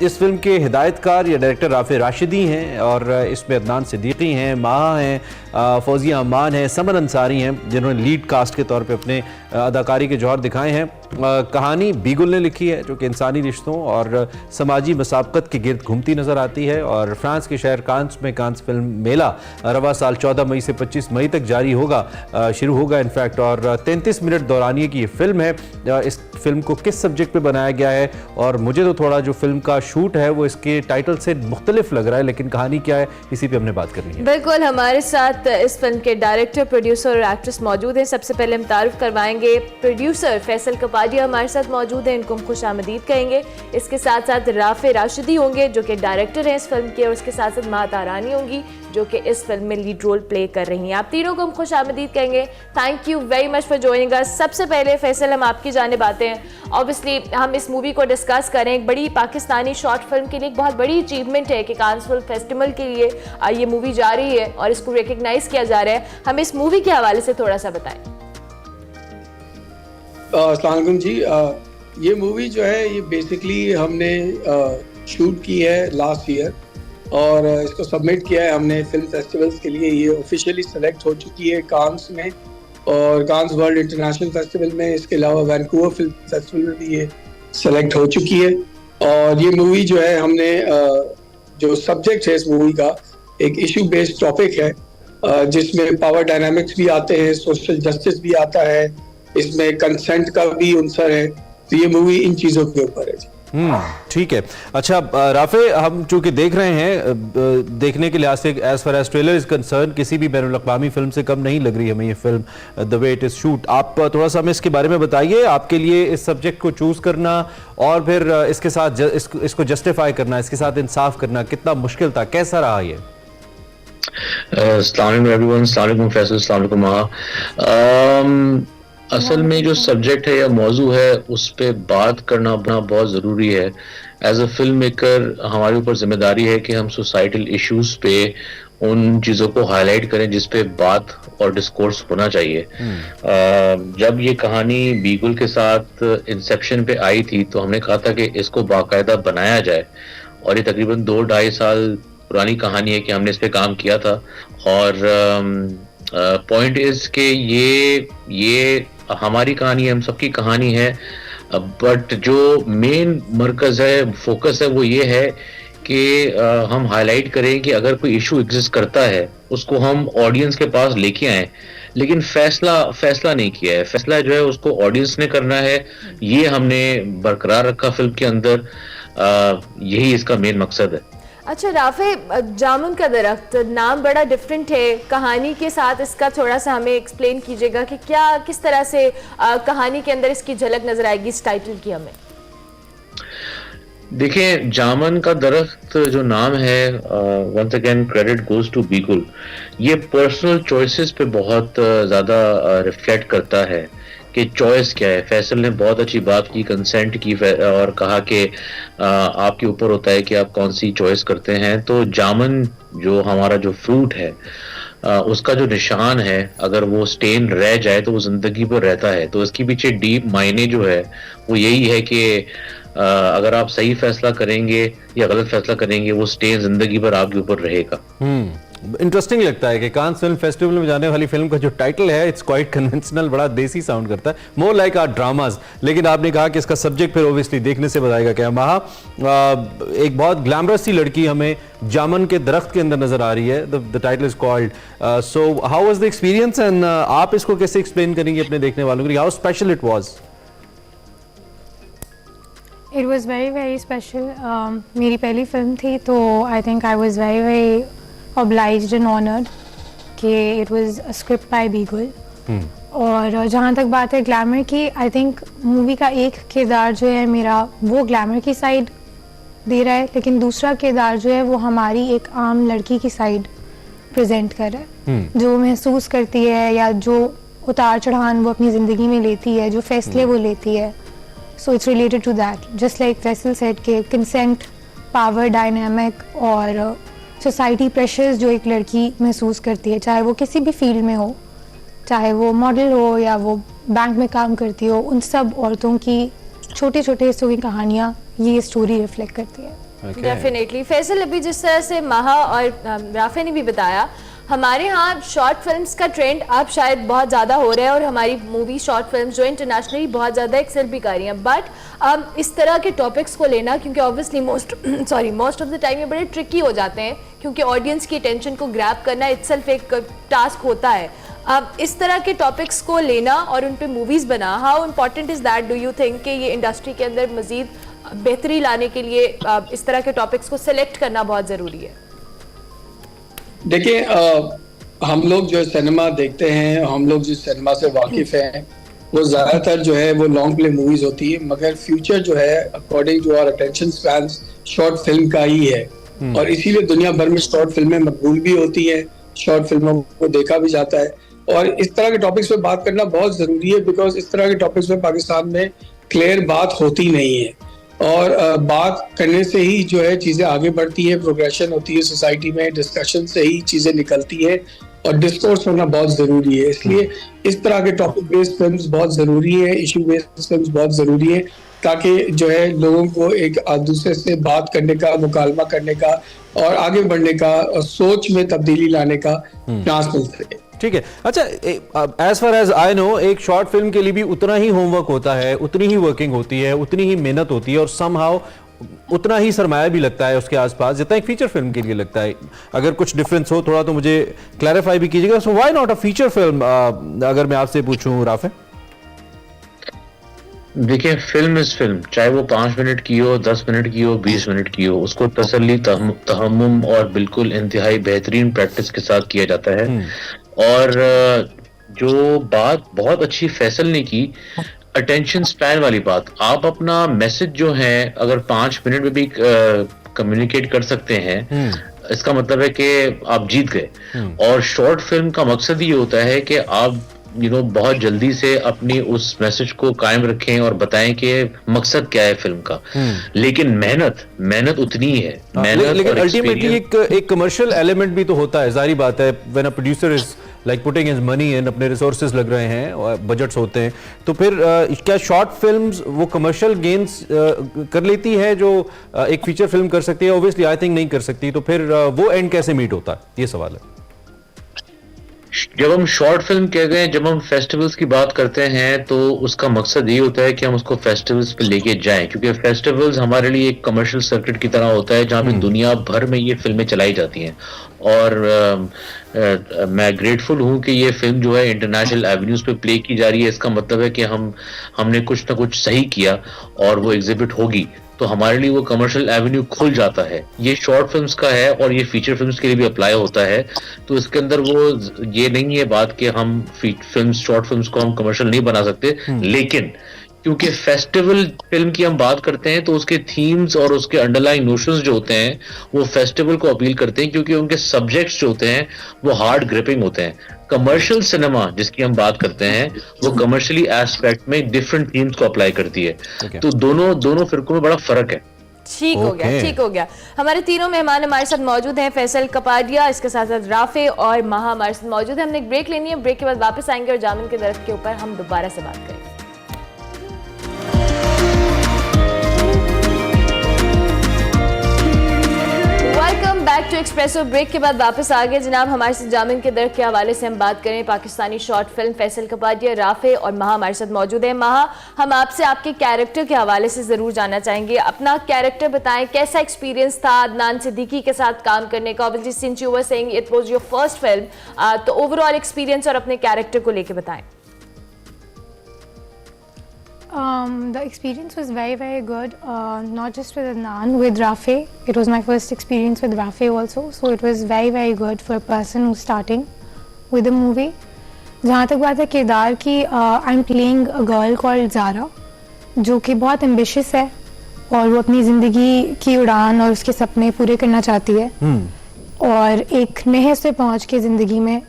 इस फिल्म के हिदायतकार या डायरेक्टर राफे राशिदी हैं और इसमें अदनान सिद्दीकी हैं, माहा हैं, फौजिया अमान हैं, समन अंसारी हैं, जिन्होंने लीड कास्ट के तौर पे अपने अदाकारी के जौहर दिखाए हैं। कहानी बीगुल ने लिखी है जो कि इंसानी रिश्तों और समाजी मसाबकत के गिर्द घूमती नज़र आती है और फ्रांस के शहर कांस में कांस फिल्म मेला रवा साल 14 मई से 25 मई तक जारी होगा, शुरू होगा इनफैक्ट, और 33 मिनट दौरानिए की ये फिल्म है। इस फिल्म को किस सब्जेक्ट पे बनाया गया है, और मुझे तो थोड़ा जो फिल्म का शूट है वो इसके टाइटल से मुख्तलिफ लग रहा है, लेकिन कहानी क्या है इसी पे हमने बात करनी है। बिल्कुल, हमारे साथ इस फिल्म के डायरेक्टर, प्रोड्यूसर और एक्ट्रेस मौजूद हैं। सबसे पहले हम तारुफ करवाएंगे प्रोड्यूसर फैसल कपाडिया हमारे साथ मौजूद हैं, इनको हम खुशामदीद कहेंगे। इसके साथ साथ राफे राशिदी होंगे जो कि डायरेक्टर हैं इस फिल्म के, और उसके साथ साथ माता रानी होंगी जो कि इस फिल्म में लीड रोल प्ले कर रही हैं। आप तीनों को हम खुशामदीद कहेंगे। Thank you very much for joining अस। सबसे पहले फैसल, हम आपकी जानिब आते हैं। ऑब्वियसली हम इस मूवी को डिस्कस करें, एक बड़ी पाकिस्तानी शॉर्ट फिल्म के लिए एक बहुत बड़ी अचीवमेंट है कि कांस फिल्म फेस्टिवल के लिए ये मूवी जा रही है और इसको रिकग्नाइज किया जा रहा है। हमें इस मूवी के हवाले से थोड़ा सा बताएं। अस्सलाम वालेकुम जी। ये मूवी जो है ये बेसिकली हमने शूट की है लास्ट ईयर और इसको सबमिट किया है हमने फिल्म फेस्टिवल्स के लिए। ये ऑफिशियली सेलेक्ट हो चुकी है कांस में और कांस वर्ल्ड इंटरनेशनल फेस्टिवल में, इसके अलावा वैंकूवर फिल्म फेस्टिवल में भी ये सेलेक्ट हो चुकी है। और ये मूवी जो है हमने जो सब्जेक्ट है इस मूवी का एक इशू बेस्ड टॉपिक है जिसमें पावर डायनामिक्स भी आते हैं, सोशल जस्टिस भी आता है, इसमें कंसेंट का भी अंसर है। तो ये मूवी इन चीज़ों के ऊपर है। ठीक है। अच्छा राफे, हम चूंकि देख रहे हैं, देखने के लिहाज से as far as trailer is concern किसी भी बैनुल अक़वामी फिल्म से कम नहीं लग रही हमें ये film, the way it is shoot. आप थोड़ा सा हमें इसके बारे में बताइए, आपके लिए इस सब्जेक्ट को चूज करना और फिर इसके साथ इसको जस्टिफाई करना, इसके साथ इंसाफ करना कितना मुश्किल था, कैसा रहा ये? अस्सलाम वालेकुम एवरीवन, अस्सलाम वालेकुम फैसल, अस्सलाम वालेकुम माहा। असल में जो सब्जेक्ट है या मौजू है उस पे बात करना बहुत ज़रूरी है। एज अ फिल्म मेकर हमारे ऊपर जिम्मेदारी है कि हम सोसाइटल इश्यूज पे उन चीज़ों को हाईलाइट करें जिस पे बात और डिस्कोर्स होना चाहिए। जब ये कहानी बीगुल के साथ इंसेप्शन पे आई थी तो हमने कहा था कि इसको बाकायदा बनाया जाए, और ये तकरीबन 2-2.5 साल पुरानी कहानी है कि हमने इस पे काम किया था। और पॉइंट इज के ये हमारी कहानी है, हम सबकी कहानी है, बट जो मेन मरकज है, फोकस है, वो ये है कि हम हाईलाइट करें कि अगर कोई इशू एग्जिस्ट करता है उसको हम ऑडियंस के पास लेके आएं, लेकिन फैसला नहीं किया है। फैसला जो है उसको ऑडियंस ने करना है, ये हमने बरकरार रखा फिल्म के अंदर। यही इसका मेन मकसद है। अच्छा राफे, जामुन का दरख्त नाम बड़ा डिफरेंट है, कहानी के साथ इसका थोड़ा सा हमें एक्सप्लेन कीजिएगा कि क्या किस तरह से कहानी के अंदर इसकी झलक नजर आएगी इस टाइटल की हमें? देखिए, जामन का दरख्त जो नाम है, once again credit goes to बीगुल। ये पर्सनल चॉइसेस पे बहुत ज़्यादा रिफ्लेक्ट करता है कि चॉइस क्या है। फैसल ने बहुत अच्छी बात की, कंसेंट की, और कहा कि आपके ऊपर होता है कि आप कौन सी चॉइस करते हैं। तो जामन जो हमारा जो फ्रूट है उसका जो निशान है, अगर वो स्टेन रह जाए तो वो जिंदगी पर रहता है। तो इसके पीछे डीप मायने जो है वो यही है कि अगर आप सही फैसला करेंगे या गलत फैसला करेंगे, वो स्टेन जिंदगी भर आपके ऊपर रहेगा। इंटरेस्टिंग लगता है कि कांस फिल्म फेस्टिवल में जाने वाली फिल्म का जो टाइटल है इट्स क्वाइट कन्वेंशनल, बड़ा देसी साउंड करता है, मोर लाइक आर ड्रामाज। लेकिन आपने कहा कि इसका सब्जेक्ट फिर ओबियसली देखने से बताएगा क्या। माहा, एक बहुत ग्लैमरस सी लड़की हमें जामन के दरख्त के अंदर नजर आ रही है, the title is called. So how was the experience, and आप इसको कैसे एक्सप्लेन करेंगे अपने देखने वालों के लिए, how special it was? It was very very special. मेरी पहली फिल्म थी तो I think I was very very obliged and honored कि it was a script by Beagle। और जहाँ तक बात है ग्लैमर की, आई थिंक मूवी का एक किरदार जो है मेरा, वो ग्लैमर की साइड दे रहा है, लेकिन दूसरा किरदार जो है वो हमारी एक आम लड़की की साइड प्रेजेंट कर रहा है, जो महसूस करती है या जो उतार चढ़ान वो अपनी ज़िंदगी में लेती है, जो फैसले वो लेती है. So it's related to that, just like Faisal said के कंसेंट, पावर डायनामिक और सोसाइटी प्रेशर्स जो एक लड़की महसूस करती है, चाहे वो किसी भी फील्ड में हो, चाहे वो मॉडल हो या वो बैंक में काम करती हो, उन सब औरतों की छोटे छोटे हिस्सों की कहानियाँ ये स्टोरी रिफ्लेक्ट करती है. डेफिनेटली. फैसल, अभी जिस तरह से माहा और राफे ने भी बताया, हमारे यहाँ शॉर्ट फिल्म्स का ट्रेंड अब शायद बहुत ज़्यादा हो रहा है और हमारी मूवी शॉर्ट फिल्म्स जो इंटरनेशनली बहुत ज़्यादा एक्सेल भी कर रही हैं, बट अब इस तरह के टॉपिक्स को लेना, क्योंकि obviously most of the time ये बड़े ट्रिकी हो जाते हैं, क्योंकि ऑडियंस की अटेंशन को ग्रैब करना इटसेल्फ एक टास्क होता है. अब इस तरह के टॉपिक्स को लेना और उन पे मूवीज़ बना, how important is that, do you think कि ये इंडस्ट्री के अंदर मज़ीद बेहतरी लाने के लिए इस तरह के टॉपिक्स को सिलेक्ट करना बहुत ज़रूरी है? देखिए, हम लोग जो सिनेमा देखते हैं, हम लोग जिस सिनेमा से वाकिफ हैं, वो ज़्यादातर जो है वो लॉन्ग प्ले मूवीज़ होती है, मगर फ्यूचर जो है according to our attention spans short film का ही है. और इसीलिए दुनिया भर में शॉर्ट फिल्में मकबूल भी होती हैं, शॉर्ट फिल्मों को देखा भी जाता है. और इस तरह के टॉपिक्स पे बात करना बहुत ज़रूरी है, बिकॉज इस तरह के टॉपिक्स पे पाकिस्तान में क्लियर बात होती नहीं है. और बात करने से ही जो है चीज़ें आगे बढ़ती है, प्रोग्रेशन होती है सोसाइटी में, डिस्कशन से ही चीज़ें निकलती है और डिस्कोर्स होना बहुत ज़रूरी है. इसलिए इस तरह के टॉपिक बेस्ड फिल्म्स बहुत ज़रूरी है, इशू बेस्ड फिल्म्स बहुत ज़रूरी है, ताकि जो है लोगों को एक दूसरे से बात करने का, मुकालमा करने का और आगे बढ़ने का और सोच में तब्दीली लाने का चांस मिल सके. ठीक है. अच्छा, as far as I know, एक शॉर्ट फिल्म के लिए भी उतना ही होमवर्क होता है, उतनी ही वर्किंग होती है, उतनी ही मेहनत होती है और समहाउ उतना ही सरमाया भी लगता है उसके आसपास जितना एक फीचर फिल्म के लिए लगता है. अगर कुछ डिफरेंस हो थोड़ा तो मुझे क्लैरिफाई भी कीजिएगा. So why not a feature film, अगर मैं आपसे पूछूं राफे? देखिए, फिल्म इज फिल्म, चाहे वो 5 मिनट की हो, 10 मिनट की हो, 20 मिनट की हो, उसको तसल्ली, तहम्मुम और बिल्कुल इंतहाई बेहतरीन प्रैक्टिस के साथ किया जाता है. और जो बात बहुत अच्छी फैसल ने की, अटेंशन स्पैन वाली बात, आप अपना मैसेज जो है अगर 5 मिनट में भी कम्युनिकेट कर सकते हैं, इसका मतलब है कि आप जीत गए. और शॉर्ट फिल्म का मकसद ये होता है कि आप बहुत जल्दी से अपनी उस मैसेज को कायम रखें और बताएं कि मकसद क्या है फिल्म का. लेकिन मेहनत उतनी ही है. लेकिन अल्टीमेटली एक कमर्शियल एलिमेंट भी तो होता है, जारी बात है. When a producer is like putting his money in, अपने रिसोर्सेज लग रहे हैं और बजट्स होते हैं, तो फिर क्या शॉर्ट फिल्म्स वो कमर्शियल गेन्स कर लेती है जो एक फीचर फिल्म कर सकती है? ऑब्वियसली आई थिंक नहीं कर सकती. तो फिर वो एंड कैसे मीट होता है, ये सवाल है. जब हम शॉर्ट फिल्म कहते हैं, जब हम फेस्टिवल्स की बात करते हैं, तो उसका मकसद ये होता है कि हम उसको फेस्टिवल्स पे लेके जाएं, क्योंकि फेस्टिवल्स हमारे लिए एक कमर्शियल सर्किट की तरह होता है जहाँ पे दुनिया भर में ये फिल्में चलाई जाती हैं. और मैं ग्रेटफुल हूँ कि ये फिल्म जो है इंटरनेशनल एवेन्यूज पे प्ले की जा रही है. इसका मतलब है कि हमने कुछ ना कुछ सही किया और वो एग्जिबिट होगी, तो हमारे लिए वो कमर्शियल एवेन्यू खुल जाता है. ये शॉर्ट फिल्म्स का है और ये फीचर फिल्म्स के लिए भी अप्लाई होता है. तो इसके अंदर वो ये नहीं है बात कि हम शॉर्ट फिल्म्स को हम कमर्शियल नहीं बना सकते. लेकिन क्योंकि फेस्टिवल फिल्म की हम बात करते हैं, तो उसके थीम्स और उसके अंडरलाइंग नोशंस जो होते हैं वो फेस्टिवल को अपील करते हैं, क्योंकि उनके सब्जेक्ट्स जो होते हैं वो हार्ड ग्रिपिंग होते हैं. कमर्शियल सिनेमा जिसकी हम बात करते हैं वो कमर्शियली एस्पेक्ट में डिफरेंट थीम्स को अप्लाई करती है. तो दोनों फिरकों में बड़ा फर्क है. ठीक हो गया. हमारे तीनों मेहमान हमारे साथ मौजूद हैं. फैसल कपाडिया, इसके साथ साथ राफे और माहा हमारे साथ मौजूद है. हमने एक ब्रेक लेनी है, ब्रेक के बाद वापस आएंगे और जामिन के दरख्त के ऊपर हम दोबारा से बात करेंगे. Back to Expresso. ब्रेक के बाद वापस आ गए जनाब. हमारे साथ जामिन के दर्द के हवाले से हम बात करें. Pakistani short film Faisal Kapadia, Rafe और माहा हमारे साथ मौजूद है. माहा, हम आपसे आपके कैरेक्टर के हवाले से ज़रूर जानना चाहेंगे. अपना कैरेक्टर बताएं, कैसा एक्सपीरियंस था अदनान सिद्दीकी के साथ काम करने का? Obviously since you were saying it was your first film, तो ओवरऑल एक्सपीरियंस और अपने कैरेक्टर को लेके बताएं. The experience was very, very good, not just with Adnan, with Rafe. It was my first experience with Rafe also, so it was very, very good for a person who's starting with the movie. जहाँ तक बात है किरदार की, I'm playing a girl called Zara, जो कि बहुत ambitious है और वो अपनी ज़िंदगी की उड़ान और उसके सपने पूरे करना चाहती है। और एक नहर से पहुंच के ज़िंदगी में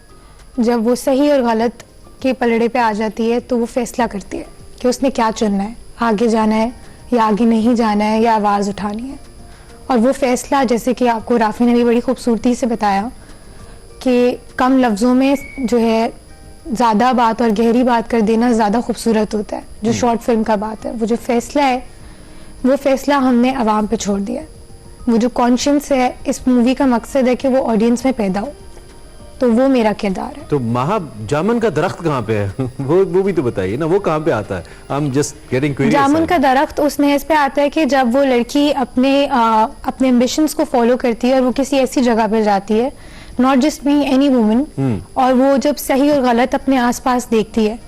जब वो सही और गलत के पलड़े पे आ जाती है तो वो फैसला करती है कि उसने क्या चुनना है, आगे जाना है या आगे नहीं जाना है या आवाज़ उठानी है। और वो फैसला, जैसे कि आपको राफ़ी ने भी बड़ी खूबसूरती से बताया कि कम लफ्ज़ों में जो है ज़्यादा बात और गहरी बात कर देना ज़्यादा खूबसूरत होता है। जो शॉर्ट फिल्म का बात है, वो जो फैसला है वो फैसला हमने आवाम पे छोड़ दिया। वो जो कॉन्शियंस है, इस मूवी का मकसद है कि वो ऑडियंस में पैदा हो, तो वो मेरा किरदार है। तो महा जामुन का दरख्त कहाँ पे है? वो भी तो बताइए ना, वो कहाँ पे आता है? I'm just getting curious. जामुन का दरख्त उस नहज पे आता है कि जब वो लड़की अपने एम्बिशंस को फॉलो करती है और वो किसी ऐसी जगह पर जाती है, not just me, any woman, और वो जब सही और गलत अपने आसपास देखती है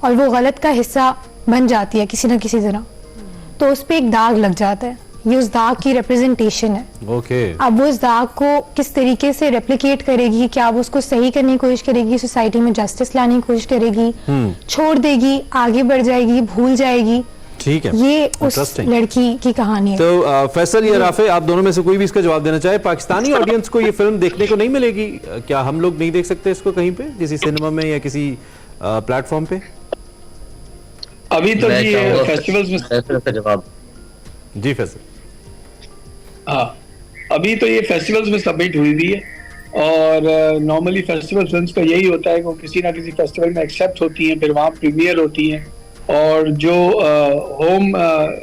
और वो गलत का हिस्सा बन जाती है किसी न किसी तरह, तो उस पर एक दाग लग जाता है। ये उस दाग की रिप्रेजेंटेशन है। अब वो उस दाग को किस तरीके से रेप्लिकेट करेगी, क्या वो उसको सही करने की कोशिश करेगी, सोसाइटी में जस्टिस लाने की कोशिश करेगी, छोड़ देगी, आगे बढ़ जाएगी, भूल जाएगी। ठीक है, ये उस लड़की की कहानी है। तो फैसल या राफे, आप दोनों में से कोई भी इसका जवाब देना चाहे। पाकिस्तानी ऑडियंस को ये फिल्म देखने को नहीं मिलेगी क्या? हम लोग नहीं देख सकते इसको कहीं पे, किसी सिनेमा में या किसी प्लेटफॉर्म पे? अभी तो जी फेस्टिवल्स में का जवाब। जी फैसल। हाँ, अभी तो ये फेस्टिवल्स में सबमिट हुई भी है, और नॉर्मली फेस्टिवल फिल्म्स का यही होता है कि वो किसी ना किसी फेस्टिवल में एक्सेप्ट होती हैं, फिर वहाँ प्रीमियर होती हैं, और जो होम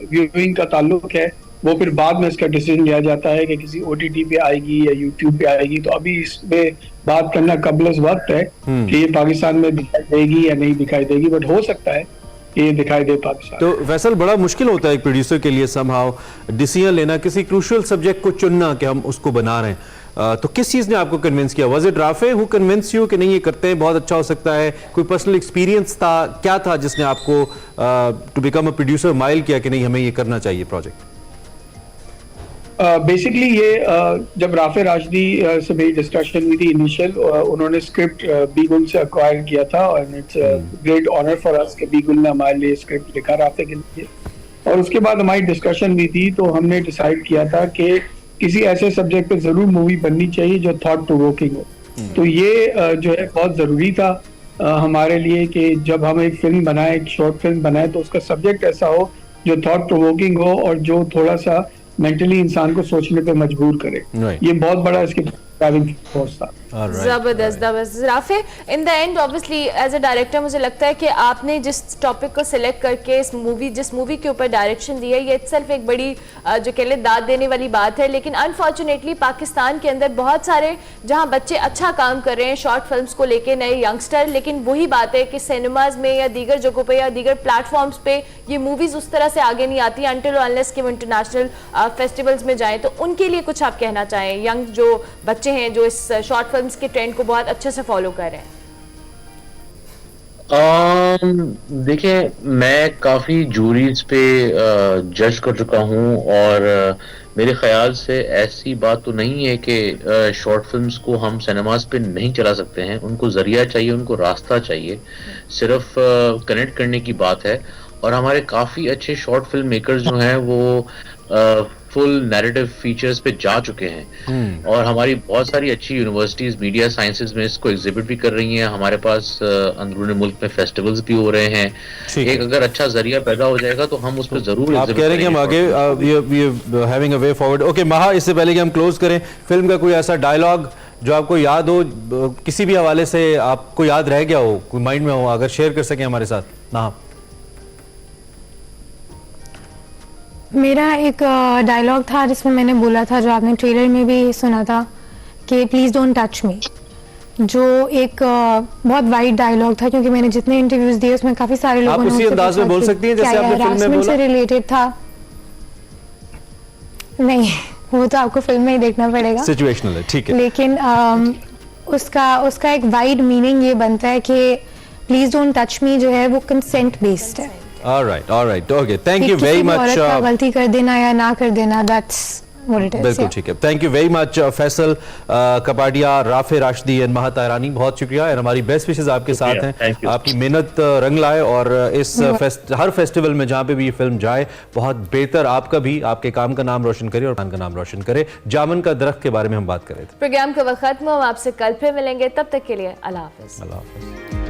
व्यूइंग का ताल्लुक है वो फिर बाद में इसका डिसीजन लिया जाता है कि किसी OTT पे आएगी या YouTube पे आएगी। तो अभी इसमें बात करना कबल वक्त है कि ये पाकिस्तान में दिखाई देगी या नहीं दिखाई देगी, बट हो सकता है ये दिखाई दे पाकिस्तान। तो वैसल बड़ा मुश्किल होता है एक प्रोड्यूसर के लिए समहाउ डिसीजन लेना, किसी क्रूशियल सब्जेक्ट को चुनना कि हम उसको बना रहे हैं। तो किस चीज ने आपको कन्विंस किया? Was it Rafe who convince you कि नहीं ये करते हैं, बहुत अच्छा हो सकता है? कोई पर्सनल एक्सपीरियंस था, क्या था जिसने आपको टू बिकम अ प्रोड्यूसर माइल किया कि नहीं हमें ये करना चाहिए प्रोजेक्ट? बेसिकली ये जब राफे राशदी से मेरी डिस्कशन हुई थी इनिशियल, उन्होंने स्क्रिप्ट बीगुल से अक्वायर किया था, और it's great honour for us कि बीगुल ने हमारे लिए स्क्रिप्ट लिखा राफे के लिए। और उसके बाद हमारी डिस्कशन हुई थी, तो हमने डिसाइड किया था कि किसी ऐसे सब्जेक्ट पे जरूर मूवी बननी चाहिए जो थॉट प्रोवोकिंग हो। तो ये जो है बहुत जरूरी था हमारे लिए कि जब हम एक फिल्म बनाए, एक शॉर्ट फिल्म बनाए, तो उसका सब्जेक्ट ऐसा हो जो थॉट प्रोवोकिंग हो और जो थोड़ा सा मेंटली इंसान को सोचने पे मजबूर करे। ये बहुत बड़ा इसके ड्राइविंग फोर्स था। जबरदस्त Rafay, in the end obviously as a director मुझे लगता है कि आपने जिस टॉपिक को सिलेक्ट करके जिस मूवी के ऊपर डायरेक्शन दी है, ये इटसेल्फ एक बड़ी जो कह ले दाद देने वाली बात है। लेकिन अनफॉर्चुनेटली पाकिस्तान के अंदर बहुत सारे जहां बच्चे अच्छा काम कर रहे हैं शॉर्ट फिल्म्स को लेके, नए यंगस्टर, लेकिन वही बात है कि सिनेमाज में या दीगर जगहों पे या दीगर प्लेटफॉर्म्स पे ये मूवीज उस तरह से आगे नहीं आती अनटिल अनलेस कि वो इंटरनेशनल फेस्टिवल्स में जाएं। तो उनके लिए कुछ आप कहना चाहें, यंग जो बच्चे हैं जो इस शॉर्ट फिल्म्स के ट्रेंड को बहुत अच्छे से फॉलो कर रहे हैं? देखिए, मैं काफ़ी जूरीज पे जज कर चुका हूँ, और मेरे ख्याल से ऐसी बात तो नहीं है कि शॉर्ट फिल्म्स को हम सिनेमास पे नहीं चला सकते हैं। उनको जरिया चाहिए, उनको रास्ता चाहिए, सिर्फ कनेक्ट करने की बात है। और हमारे काफ़ी अच्छे शॉर्ट फिल्म मेकर्स जो हैं वो फुल नैरेटिव फीचर्स पे जा चुके हैं, और हमारी बहुत सारी अच्छी यूनिवर्सिटीज मीडिया साइंसेज में इसको एग्जिबिट भी कर रही हैं। हमारे पास अंदरूनी मुल्क में फेस्टिवल्स भी हो रहे हैं। एक अगर अच्छा जरिया पैदा हो जाएगा तो हम उस पर जरूर आप कह रहे हैं कि हम आगे having a way forward. Okay महा, इससे पहले कि हम क्लोज करें, फिल्म का कोई ऐसा डायलॉग जो आपको याद हो, किसी भी हवाले से आपको याद रह गया हो, कोई माइंड में हो, अगर शेयर कर सकें हमारे साथ ना? मेरा एक डायलॉग था जिसमें मैंने बोला था, जो आपने ट्रेलर में भी सुना था, कि प्लीज़ डोंट टच मी, जो एक बहुत वाइड डायलॉग था, क्योंकि मैंने जितने इंटरव्यूज दिए उसमें काफी सारे लोगों ने उसी अंदाज में बोल सकती हैं जैसे आपने फिल्म में बोला, से रिलेटेड था। नहीं, वो तो आपको फिल्म में ही देखना पड़ेगा, सिचुएशनल है, ठीक है। लेकिन उसका एक वाइड मीनिंग ये बनता है कि प्लीज डोंट टच मी जो है वो कंसेंट बेस्ड है। All right, okay, thank you very much. गलती कर देना या ना कर देना, that's what it is. बिल्कुल yeah. ठीक है। Thank you very much Faisal Kapadia, Rafe Rashidi and महत तायरानी, बहुत शुक्रिया। और हमारी बेस्ट विशेस आपके साथ हैं, आपकी मेहनत रंग लाए और इस हर फेस्टिवल में जहाँ पे भी ये फिल्म जाए बहुत बेहतर आपका भी, आपके काम का नाम रोशन करे और का नाम रोशन करे। जामन का दरख्त के बारे में हम बात कर रहे थे। प्रोग्राम का वक्त खत्म, हम आपसे कल फिर मिलेंगे, तब तक के लिए अल्लाह हाफिज। अल्लाह हाफिज।